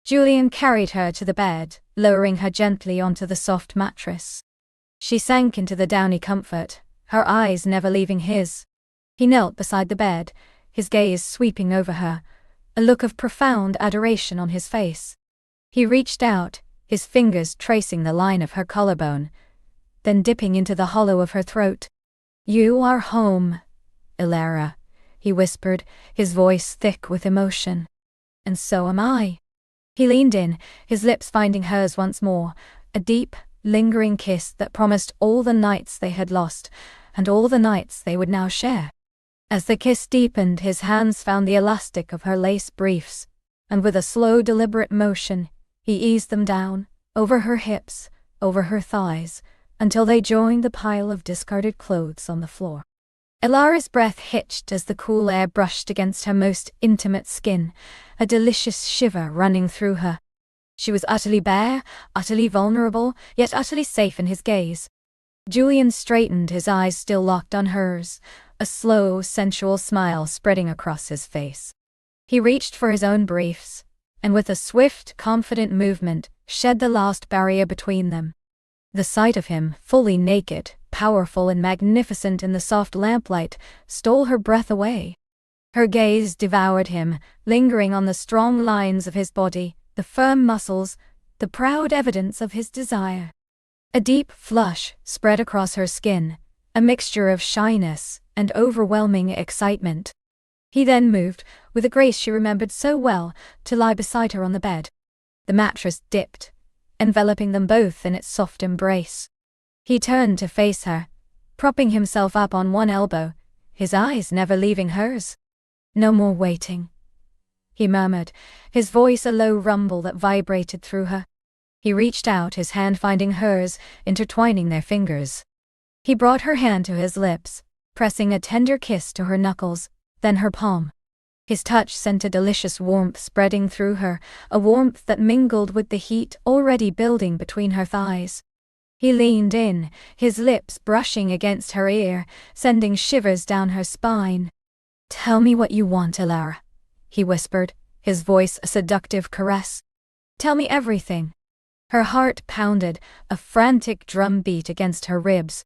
Speaker 1: Julian carried her to the bed, lowering her gently onto the soft mattress. She sank into the downy comfort, her eyes never leaving his. He knelt beside the bed, his gaze sweeping over her, a look of profound adoration on his face. He reached out, his fingers tracing the line of her collarbone, then dipping into the hollow of her throat. "You are home, Ilara," he whispered, his voice thick with emotion. "And so am I." He leaned in, his lips finding hers once more, a deep, lingering kiss that promised all the nights they had lost, and all the nights they would now share. As the kiss deepened, his hands found the elastic of her lace briefs, and with a slow, deliberate motion, he eased them down, over her hips, over her thighs, until they joined the pile of discarded clothes on the floor. Ilara's breath hitched as the cool air brushed against her most intimate skin, a delicious shiver running through her. She was utterly bare, utterly vulnerable, yet utterly safe in his gaze. Julian straightened, his eyes still locked on hers, a slow, sensual smile spreading across his face. He reached for his own briefs, and with a swift, confident movement, shed the last barrier between them. The sight of him, fully naked, powerful and magnificent in the soft lamplight, stole her breath away. Her gaze devoured him, lingering on the strong lines of his body, the firm muscles, the proud evidence of his desire. A deep flush spread across her skin, a mixture of shyness and overwhelming excitement. He then moved, with a grace she remembered so well, to lie beside her on the bed. The mattress dipped, enveloping them both in its soft embrace. He turned to face her, propping himself up on one elbow, his eyes never leaving hers. "No more waiting," he murmured, his voice a low rumble that vibrated through her. He reached out, his hand finding hers, intertwining their fingers. He brought her hand to his lips, pressing a tender kiss to her knuckles, then her palm. His touch sent a delicious warmth spreading through her, a warmth that mingled with the heat already building between her thighs. He leaned in, his lips brushing against her ear, sending shivers down her spine. "Tell me what you want, Ilara," he whispered, his voice a seductive caress. "Tell me everything." Her heart pounded, a frantic drum beat against her ribs.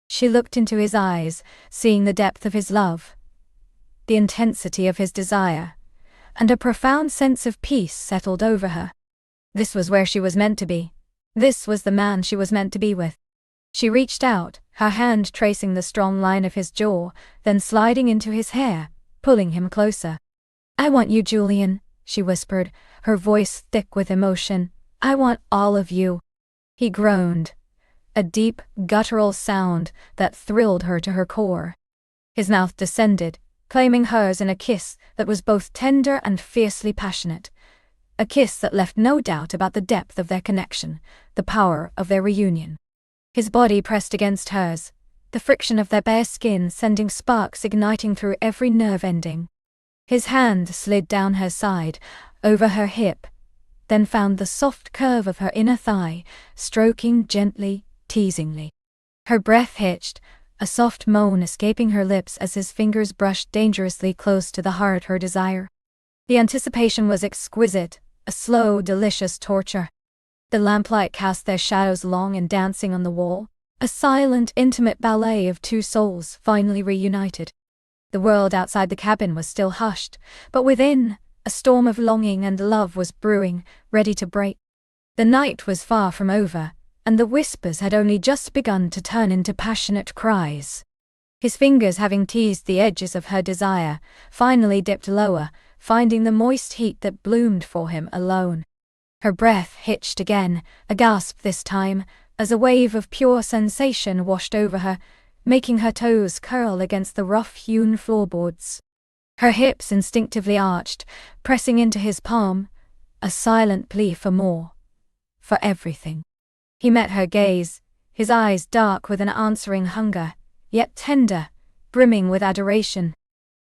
Speaker 1: She looked into his eyes, seeing the depth of his love, the intensity of his desire, and a profound sense of peace settled over her. This was where she was meant to be. This was the man she was meant to be with. She reached out, her hand tracing the strong line of his jaw, then sliding into his hair, pulling him closer. "I want you, Julian," she whispered, her voice thick with emotion. "I want all of you." He groaned, a deep, guttural sound that thrilled her to her core. His mouth descended, claiming hers in a kiss that was both tender and fiercely passionate. A kiss that left no doubt about the depth of their connection, the power of their reunion. His body pressed against hers, the friction of their bare skin sending sparks igniting through every nerve ending. His hand slid down her side, over her hip, then found the soft curve of her inner thigh, stroking gently, teasingly. Her breath hitched, a soft moan escaping her lips as his fingers brushed dangerously close to the heart her desire. The anticipation was exquisite, a slow, delicious torture. The lamplight cast their shadows long and dancing on the wall, a silent, intimate ballet of two souls finally reunited. The world outside the cabin was still hushed, but within, a storm of longing and love was brewing, ready to break. The night was far from over, and the whispers had only just begun to turn into passionate cries. His fingers, having teased the edges of her desire, finally dipped lower, finding the moist heat that bloomed for him alone. Her breath hitched again, a gasp this time, as a wave of pure sensation washed over her, making her toes curl against the rough-hewn floorboards. Her hips instinctively arched, pressing into his palm, a silent plea for more, for everything. He met her gaze, his eyes dark with an answering hunger, yet tender, brimming with adoration.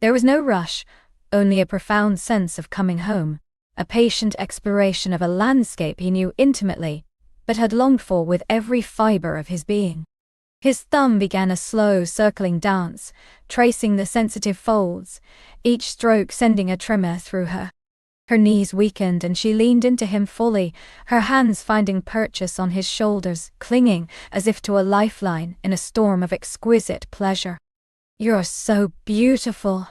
Speaker 1: There was no rush, only a profound sense of coming home, a patient exploration of a landscape he knew intimately, but had longed for with every fiber of his being. His thumb began a slow, circling dance, tracing the sensitive folds, each stroke sending a tremor through her. Her knees weakened and she leaned into him fully, her hands finding purchase on his shoulders, clinging as if to a lifeline in a storm of exquisite pleasure. "You're so beautiful,"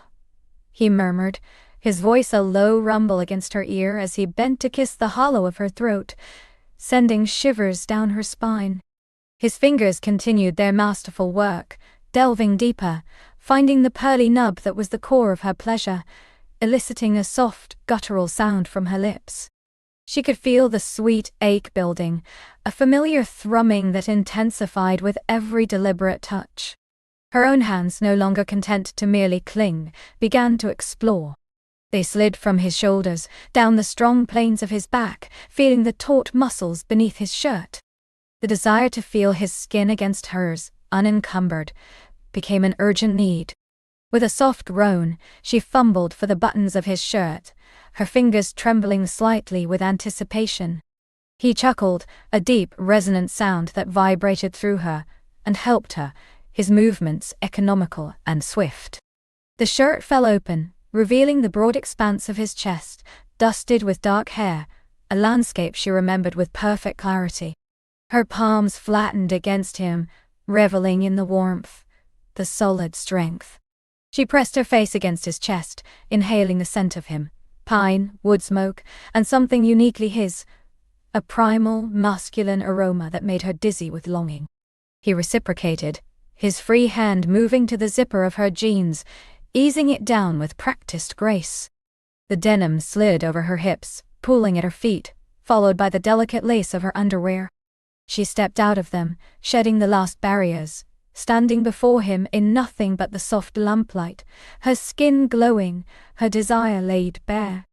Speaker 1: he murmured, his voice a low rumble against her ear as he bent to kiss the hollow of her throat, sending shivers down her spine. His fingers continued their masterful work, delving deeper, finding the pearly nub that was the core of her pleasure, eliciting a soft, guttural sound from her lips. She could feel the sweet ache building, a familiar thrumming that intensified with every deliberate touch. Her own hands, no longer content to merely cling, began to explore. They slid from his shoulders, down the strong planes of his back, feeling the taut muscles beneath his shirt. The desire to feel his skin against hers, unencumbered, became an urgent need. With a soft groan, she fumbled for the buttons of his shirt, her fingers trembling slightly with anticipation. He chuckled, a deep, resonant sound that vibrated through her, and helped her, his movements economical and swift. The shirt fell open, revealing the broad expanse of his chest, dusted with dark hair, a landscape she remembered with perfect clarity. Her palms flattened against him, reveling in the warmth, the solid strength. She pressed her face against his chest, inhaling the scent of him, pine, wood smoke, and something uniquely his, a primal, masculine aroma that made her dizzy with longing. He reciprocated, his free hand moving to the zipper of her jeans, easing it down with practiced grace. The denim slid over her hips, pooling at her feet, followed by the delicate lace of her underwear. She stepped out of them, shedding the last barriers, standing before him in nothing but the soft lamplight, her skin glowing, her desire laid bare.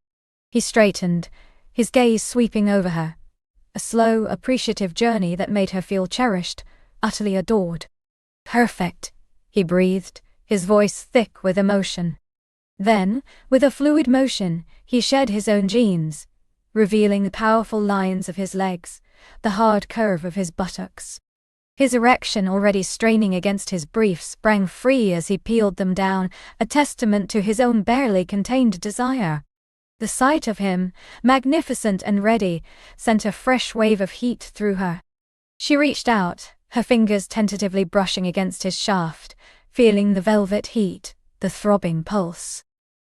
Speaker 1: He straightened, his gaze sweeping over her, a slow, appreciative journey that made her feel cherished, utterly adored. "Perfect," he breathed, his voice thick with emotion. Then, with a fluid motion, he shed his own jeans, revealing the powerful lines of his legs, the hard curve of his buttocks. His erection, already straining against his briefs, sprang free as he peeled them down, a testament to his own barely contained desire. The sight of him, magnificent and ready, sent a fresh wave of heat through her. She reached out, her fingers tentatively brushing against his shaft, feeling the velvet heat, the throbbing pulse.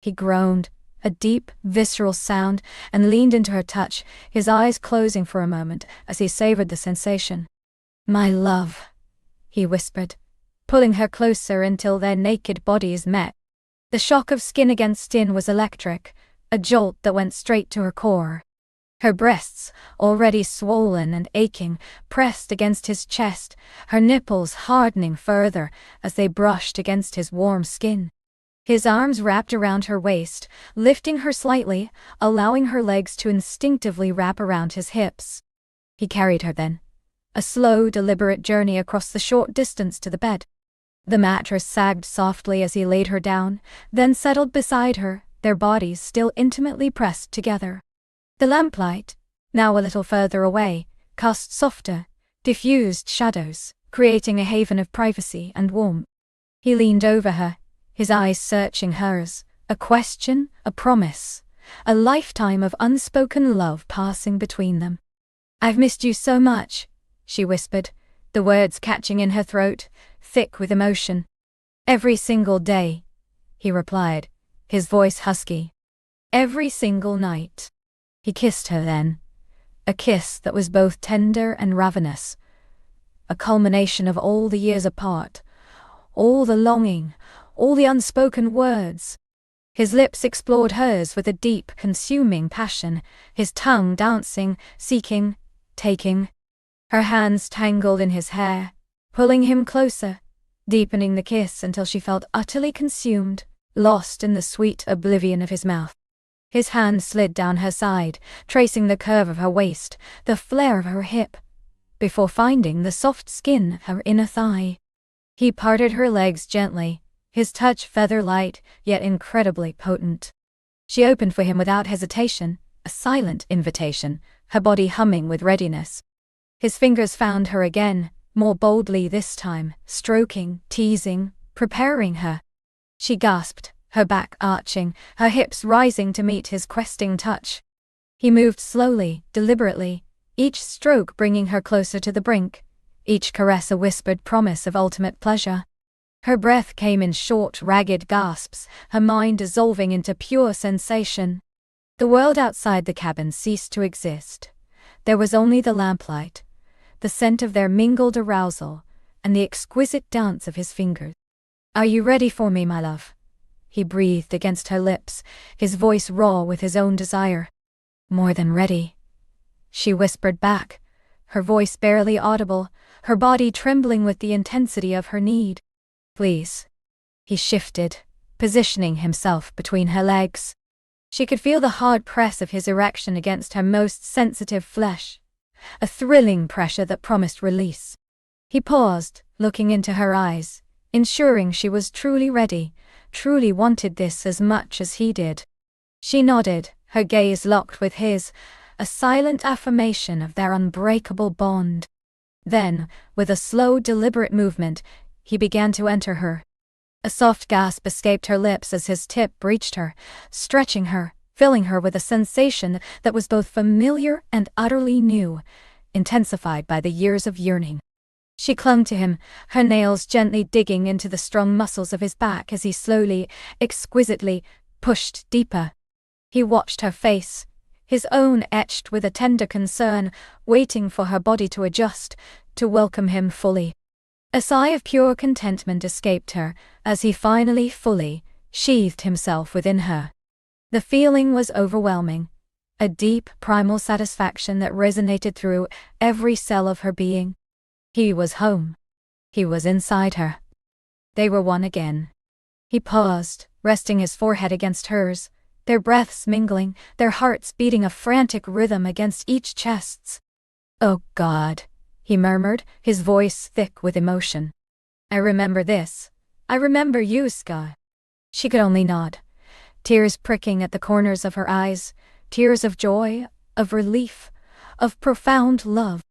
Speaker 1: He groaned, a deep, visceral sound, and leaned into her touch, his eyes closing for a moment as he savored the sensation. "My love," he whispered, pulling her closer until their naked bodies met. The shock of skin against skin was electric, a jolt that went straight to her core. Her breasts, already swollen and aching, pressed against his chest, her nipples hardening further as they brushed against his warm skin. His arms wrapped around her waist, lifting her slightly, allowing her legs to instinctively wrap around his hips. He carried her then, a slow, deliberate journey across the short distance to the bed. The mattress sagged softly as he laid her down, then settled beside her, their bodies still intimately pressed together. The lamplight, now a little further away, cast softer, diffused shadows, creating a haven of privacy and warmth. He leaned over her, his eyes searching hers, a question, a promise, a lifetime of unspoken love passing between them. "I've missed you so much," she whispered, the words catching in her throat, thick with emotion. "Every single day," he replied, his voice husky. "Every single night." He kissed her then, a kiss that was both tender and ravenous, a culmination of all the years apart, all the longing, all the unspoken words. His lips explored hers with a deep, consuming passion, his tongue dancing, seeking, taking. Her hands tangled in his hair, pulling him closer, deepening the kiss until she felt utterly consumed, lost in the sweet oblivion of his mouth. His hand slid down her side, tracing the curve of her waist, the flare of her hip, before finding the soft skin of her inner thigh. He parted her legs gently, his touch feather-light, yet incredibly potent. She opened for him without hesitation, a silent invitation, her body humming with readiness. His fingers found her again, more boldly this time, stroking, teasing, preparing her. She gasped, her back arching, her hips rising to meet his questing touch. He moved slowly, deliberately, each stroke bringing her closer to the brink, each caress a whispered promise of ultimate pleasure. Her breath came in short, ragged gasps, her mind dissolving into pure sensation. The world outside the cabin ceased to exist. There was only the lamplight, the scent of their mingled arousal, and the exquisite dance of his fingers. "Are you ready for me, my love?" he breathed against her lips, his voice raw with his own desire. "More than ready," she whispered back, her voice barely audible, her body trembling with the intensity of her need. "Please." He shifted, positioning himself between her legs. She could feel the hard press of his erection against her most sensitive flesh, a thrilling pressure that promised release. He paused, looking into her eyes, ensuring she was truly ready, truly wanted this as much as he did. She nodded, her gaze locked with his, a silent affirmation of their unbreakable bond. Then, with a slow, deliberate movement, he began to enter her. A soft gasp escaped her lips as his tip reached her, stretching her, filling her with a sensation that was both familiar and utterly new, intensified by the years of yearning. She clung to him, her nails gently digging into the strong muscles of his back as he slowly, exquisitely, pushed deeper. He watched her face, his own etched with a tender concern, waiting for her body to adjust, to welcome him fully. A sigh of pure contentment escaped her, as he finally fully sheathed himself within her. The feeling was overwhelming, a deep, primal satisfaction that resonated through every cell of her being. He was home. He was inside her. They were one again. He paused, resting his forehead against hers, their breaths mingling, their hearts beating a frantic rhythm against each chest's. "Oh God," he murmured, his voice thick with emotion. "I remember this. I remember you, Sky." She could only nod, tears pricking at the corners of her eyes, tears of joy, of relief, of profound love.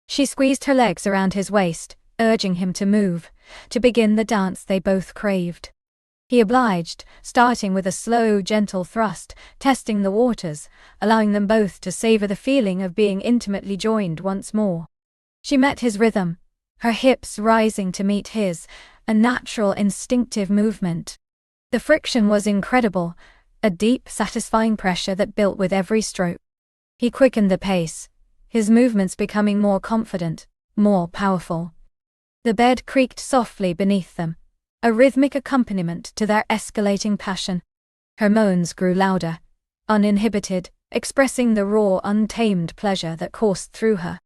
Speaker 1: She squeezed her legs around his waist, urging him to move, to begin the dance they both craved. He obliged, starting with a slow, gentle thrust, testing the waters, allowing them both to savor the feeling of being intimately joined once more. She met his rhythm, her hips rising to meet his, a natural, instinctive movement. The friction was incredible, a deep, satisfying pressure that built with every stroke. He quickened the pace, his movements becoming more confident, more powerful. The bed creaked softly beneath them, a rhythmic accompaniment to their escalating passion. Her moans grew louder, uninhibited, expressing the raw, untamed pleasure that coursed through her.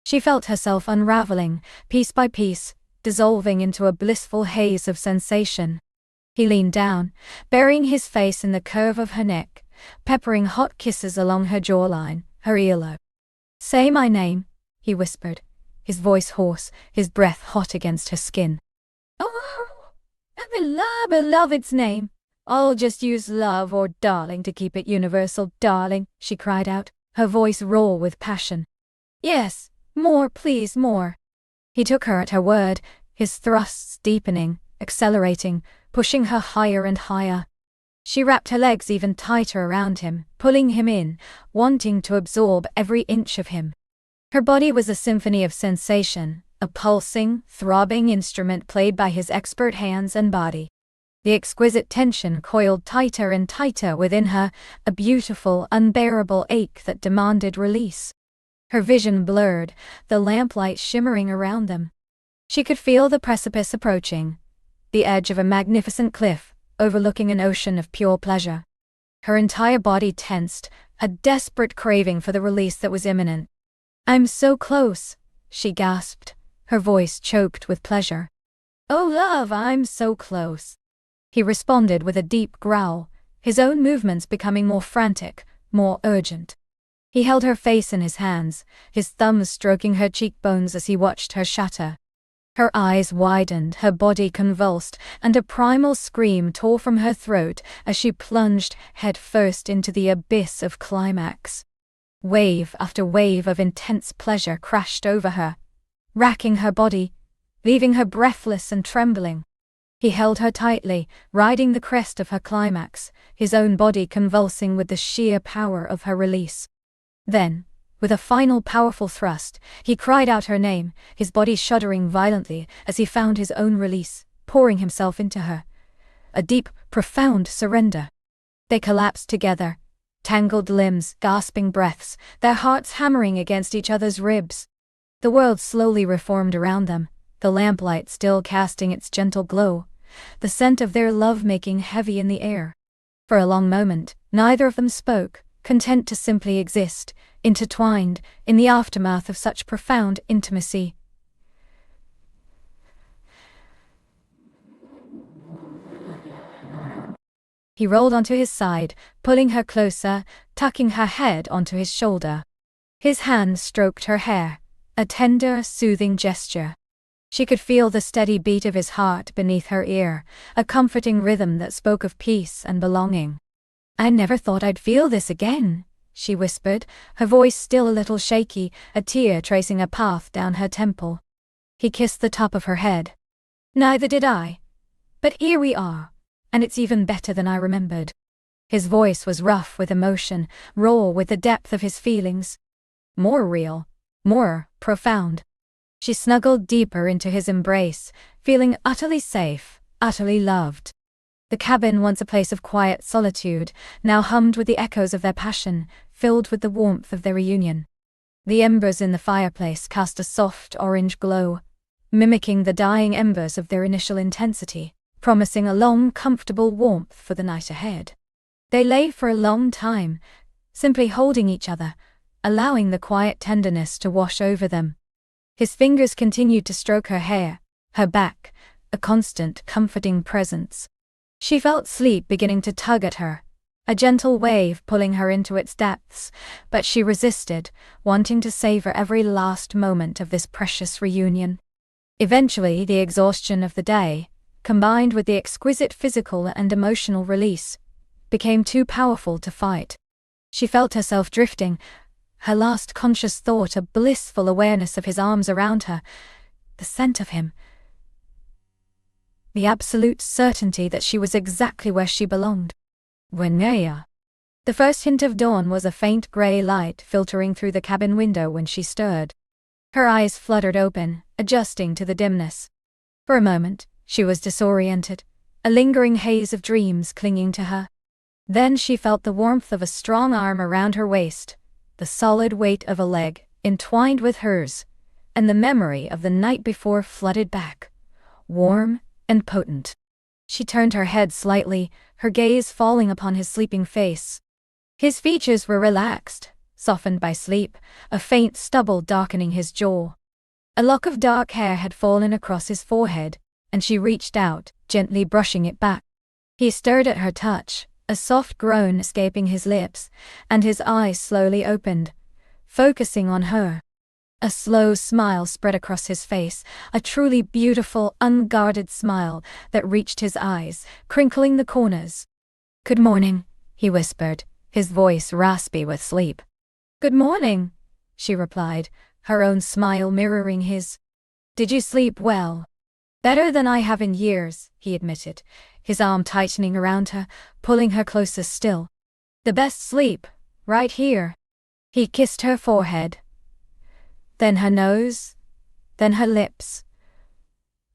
Speaker 1: She felt herself unraveling, piece by piece, dissolving into a blissful haze of sensation. He leaned down, burying his face in the curve of her neck, peppering hot kisses along her jawline, her earlobe. "Say my name," he whispered, his voice hoarse, his breath hot against her skin. "Oh, beloved's name. I'll just use love or darling to keep it universal, darling," she cried out, her voice raw with passion. "Yes, more, please, more." He took her at her word, his thrusts deepening, accelerating, pushing her higher and higher. She wrapped her legs even tighter around him, pulling him in, wanting to absorb every inch of him. Her body was a symphony of sensation, a pulsing, throbbing instrument played by his expert hands and body. The exquisite tension coiled tighter and tighter within her, a beautiful, unbearable ache that demanded release. Her vision blurred, the lamplight shimmering around them. She could feel the precipice approaching, the edge of a magnificent cliff, overlooking an ocean of pure pleasure. Her entire body tensed, a desperate craving for the release that was imminent. "I'm so close," she gasped, her voice choked with pleasure. "Oh love, I'm so close." He responded with a deep growl, his own movements becoming more frantic, more urgent. He held her face in his hands, his thumbs stroking her cheekbones as he watched her shatter. Her eyes widened, her body convulsed, and a primal scream tore from her throat as she plunged head first into the abyss of climax. Wave after wave of intense pleasure crashed over her, racking her body, leaving her breathless and trembling. He held her tightly, riding the crest of her climax, his own body convulsing with the sheer power of her release. Then, with a final powerful thrust, he cried out her name, his body shuddering violently as he found his own release, pouring himself into her. A deep, profound surrender. They collapsed together, tangled limbs, gasping breaths, their hearts hammering against each other's ribs. The world slowly reformed around them, the lamplight still casting its gentle glow, the scent of their love-making heavy in the air. For a long moment, neither of them spoke, content to simply exist, intertwined in the aftermath of such profound intimacy. He rolled onto his side, pulling her closer, tucking her head onto his shoulder. His hand stroked her hair, a tender, soothing gesture. She could feel the steady beat of his heart beneath her ear, a comforting rhythm that spoke of peace and belonging. "I never thought I'd feel this again," she whispered, her voice still a little shaky, a tear tracing a path down her temple. He kissed the top of her head. "Neither did I. But here we are, and it's even better than I remembered." His voice was rough with emotion, raw with the depth of his feelings. More real, more profound. She snuggled deeper into his embrace, feeling utterly safe, utterly loved. The cabin, once a place of quiet solitude, now hummed with the echoes of their passion, filled with the warmth of their reunion. The embers in the fireplace cast a soft orange glow, mimicking the dying embers of their initial intensity, promising a long, comfortable warmth for the night ahead. They lay for a long time, simply holding each other, allowing the quiet tenderness to wash over them. His fingers continued to stroke her hair, her back, a constant, comforting presence. She felt sleep beginning to tug at her, a gentle wave pulling her into its depths, but she resisted, wanting to savor every last moment of this precious reunion. Eventually, the exhaustion of the day, combined with the exquisite physical and emotional release, became too powerful to fight. She felt herself drifting, her last conscious thought a blissful awareness of his arms around her, the scent of him, the absolute certainty that she was exactly where she belonged. When the first hint of dawn was a faint grey light filtering through the cabin window when she stirred. Her eyes fluttered open, adjusting to the dimness. For a moment, she was disoriented, a lingering haze of dreams clinging to her. Then she felt the warmth of a strong arm around her waist, the solid weight of a leg entwined with hers, and the memory of the night before flooded back, warm and potent. She turned her head slightly, her gaze falling upon his sleeping face. His features were relaxed, softened by sleep, a faint stubble darkening his jaw. A lock of dark hair had fallen across his forehead, and she reached out, gently brushing it back. He stirred at her touch, a soft groan escaping his lips, and his eyes slowly opened, focusing on her. A slow smile spread across his face, a truly beautiful, unguarded smile that reached his eyes, crinkling the corners. "Good morning," he whispered, his voice raspy with sleep. "Good morning," she replied, her own smile mirroring his. "Did you sleep well?" "Better than I have in years," he admitted, his arm tightening around her, pulling her closer still. "The best sleep, right here." He kissed her forehead, then her nose, then her lips.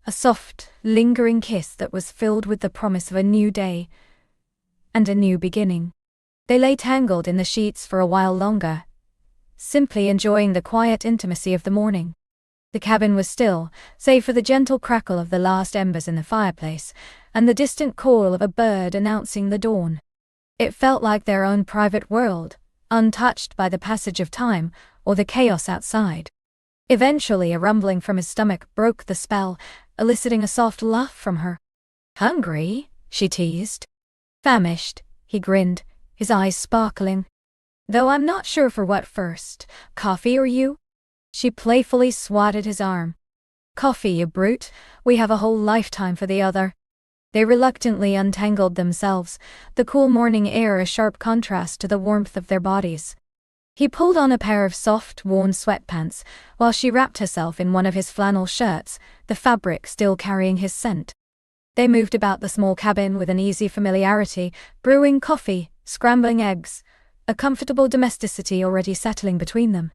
Speaker 1: A soft, lingering kiss that was filled with the promise of a new day and a new beginning. They lay tangled in the sheets for a while longer, simply enjoying the quiet intimacy of the morning. The cabin was still, save for the gentle crackle of the last embers in the fireplace, and the distant call of a bird announcing the dawn. It felt like their own private world, untouched by the passage of time or the chaos outside. Eventually, a rumbling from his stomach broke the spell, eliciting a soft laugh from her. "Hungry?" she teased. "Famished," he grinned, his eyes sparkling. "Though I'm not sure for what first, coffee or you?" She playfully swatted his arm. "Coffee, you brute, we have a whole lifetime for the other." They reluctantly untangled themselves, the cool morning air a sharp contrast to the warmth of their bodies. He pulled on a pair of soft, worn sweatpants while she wrapped herself in one of his flannel shirts, the fabric still carrying his scent. They moved about the small cabin with an easy familiarity, brewing coffee, scrambling eggs, a comfortable domesticity already settling between them.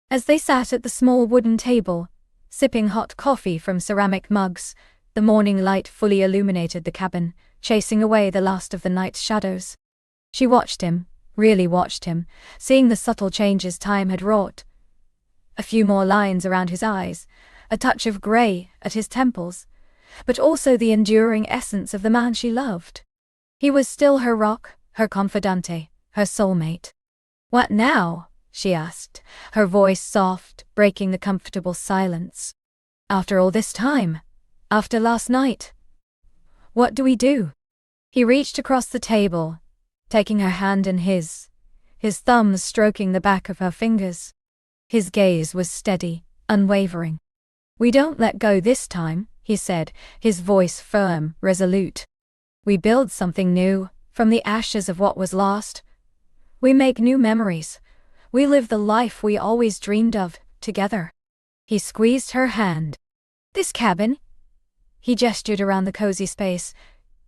Speaker 1: As they sat at the small wooden table, sipping hot coffee from ceramic mugs, the morning light fully illuminated the cabin, chasing away the last of the night's shadows. She watched him, really watched him, seeing the subtle changes time had wrought. A few more lines around his eyes, a touch of grey at his temples, but also the enduring essence of the man she loved. He was still her rock, her confidante, her soulmate. "What now?" she asked, her voice soft, breaking the comfortable silence. "After all this time? After last night? What do we do?" He reached across the table, taking her hand in his thumbs stroking the back of her fingers. His gaze was steady, unwavering. "We don't let go this time," he said, his voice firm, resolute. "We build something new, from the ashes of what was lost. We make new memories. We live the life we always dreamed of, together." He squeezed her hand. "This cabin?" He gestured around the cozy space.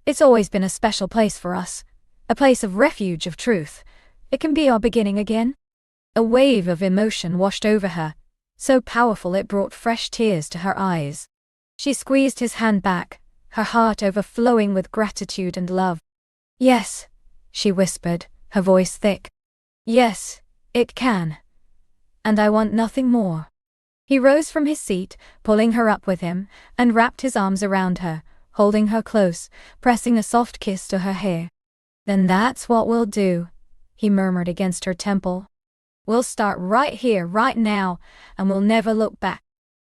Speaker 1: "It's always been a special place for us. A place of refuge, of truth. It can be our beginning again." A wave of emotion washed over her, so powerful it brought fresh tears to her eyes. She squeezed his hand back, her heart overflowing with gratitude and love. "Yes," she whispered, her voice thick. "Yes, it can. And I want nothing more." He rose from his seat, pulling her up with him, and wrapped his arms around her, holding her close, pressing a soft kiss to her hair. "Then that's what we'll do," he murmured against her temple. "We'll start right here, right now, and we'll never look back."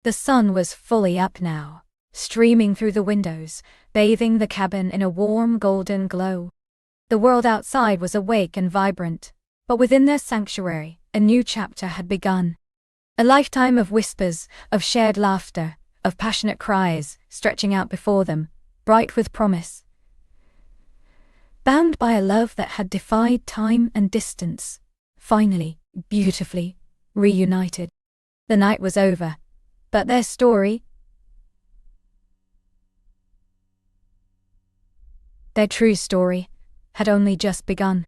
Speaker 1: The sun was fully up now, streaming through the windows, bathing the cabin in a warm golden glow. The world outside was awake and vibrant, but within their sanctuary, a new chapter had begun. A lifetime of whispers, of shared laughter, of passionate cries, stretching out before them, bright with promise. Bound by a love that had defied time and distance, finally, beautifully, reunited. The night was over, but their story, their true story, had only just begun.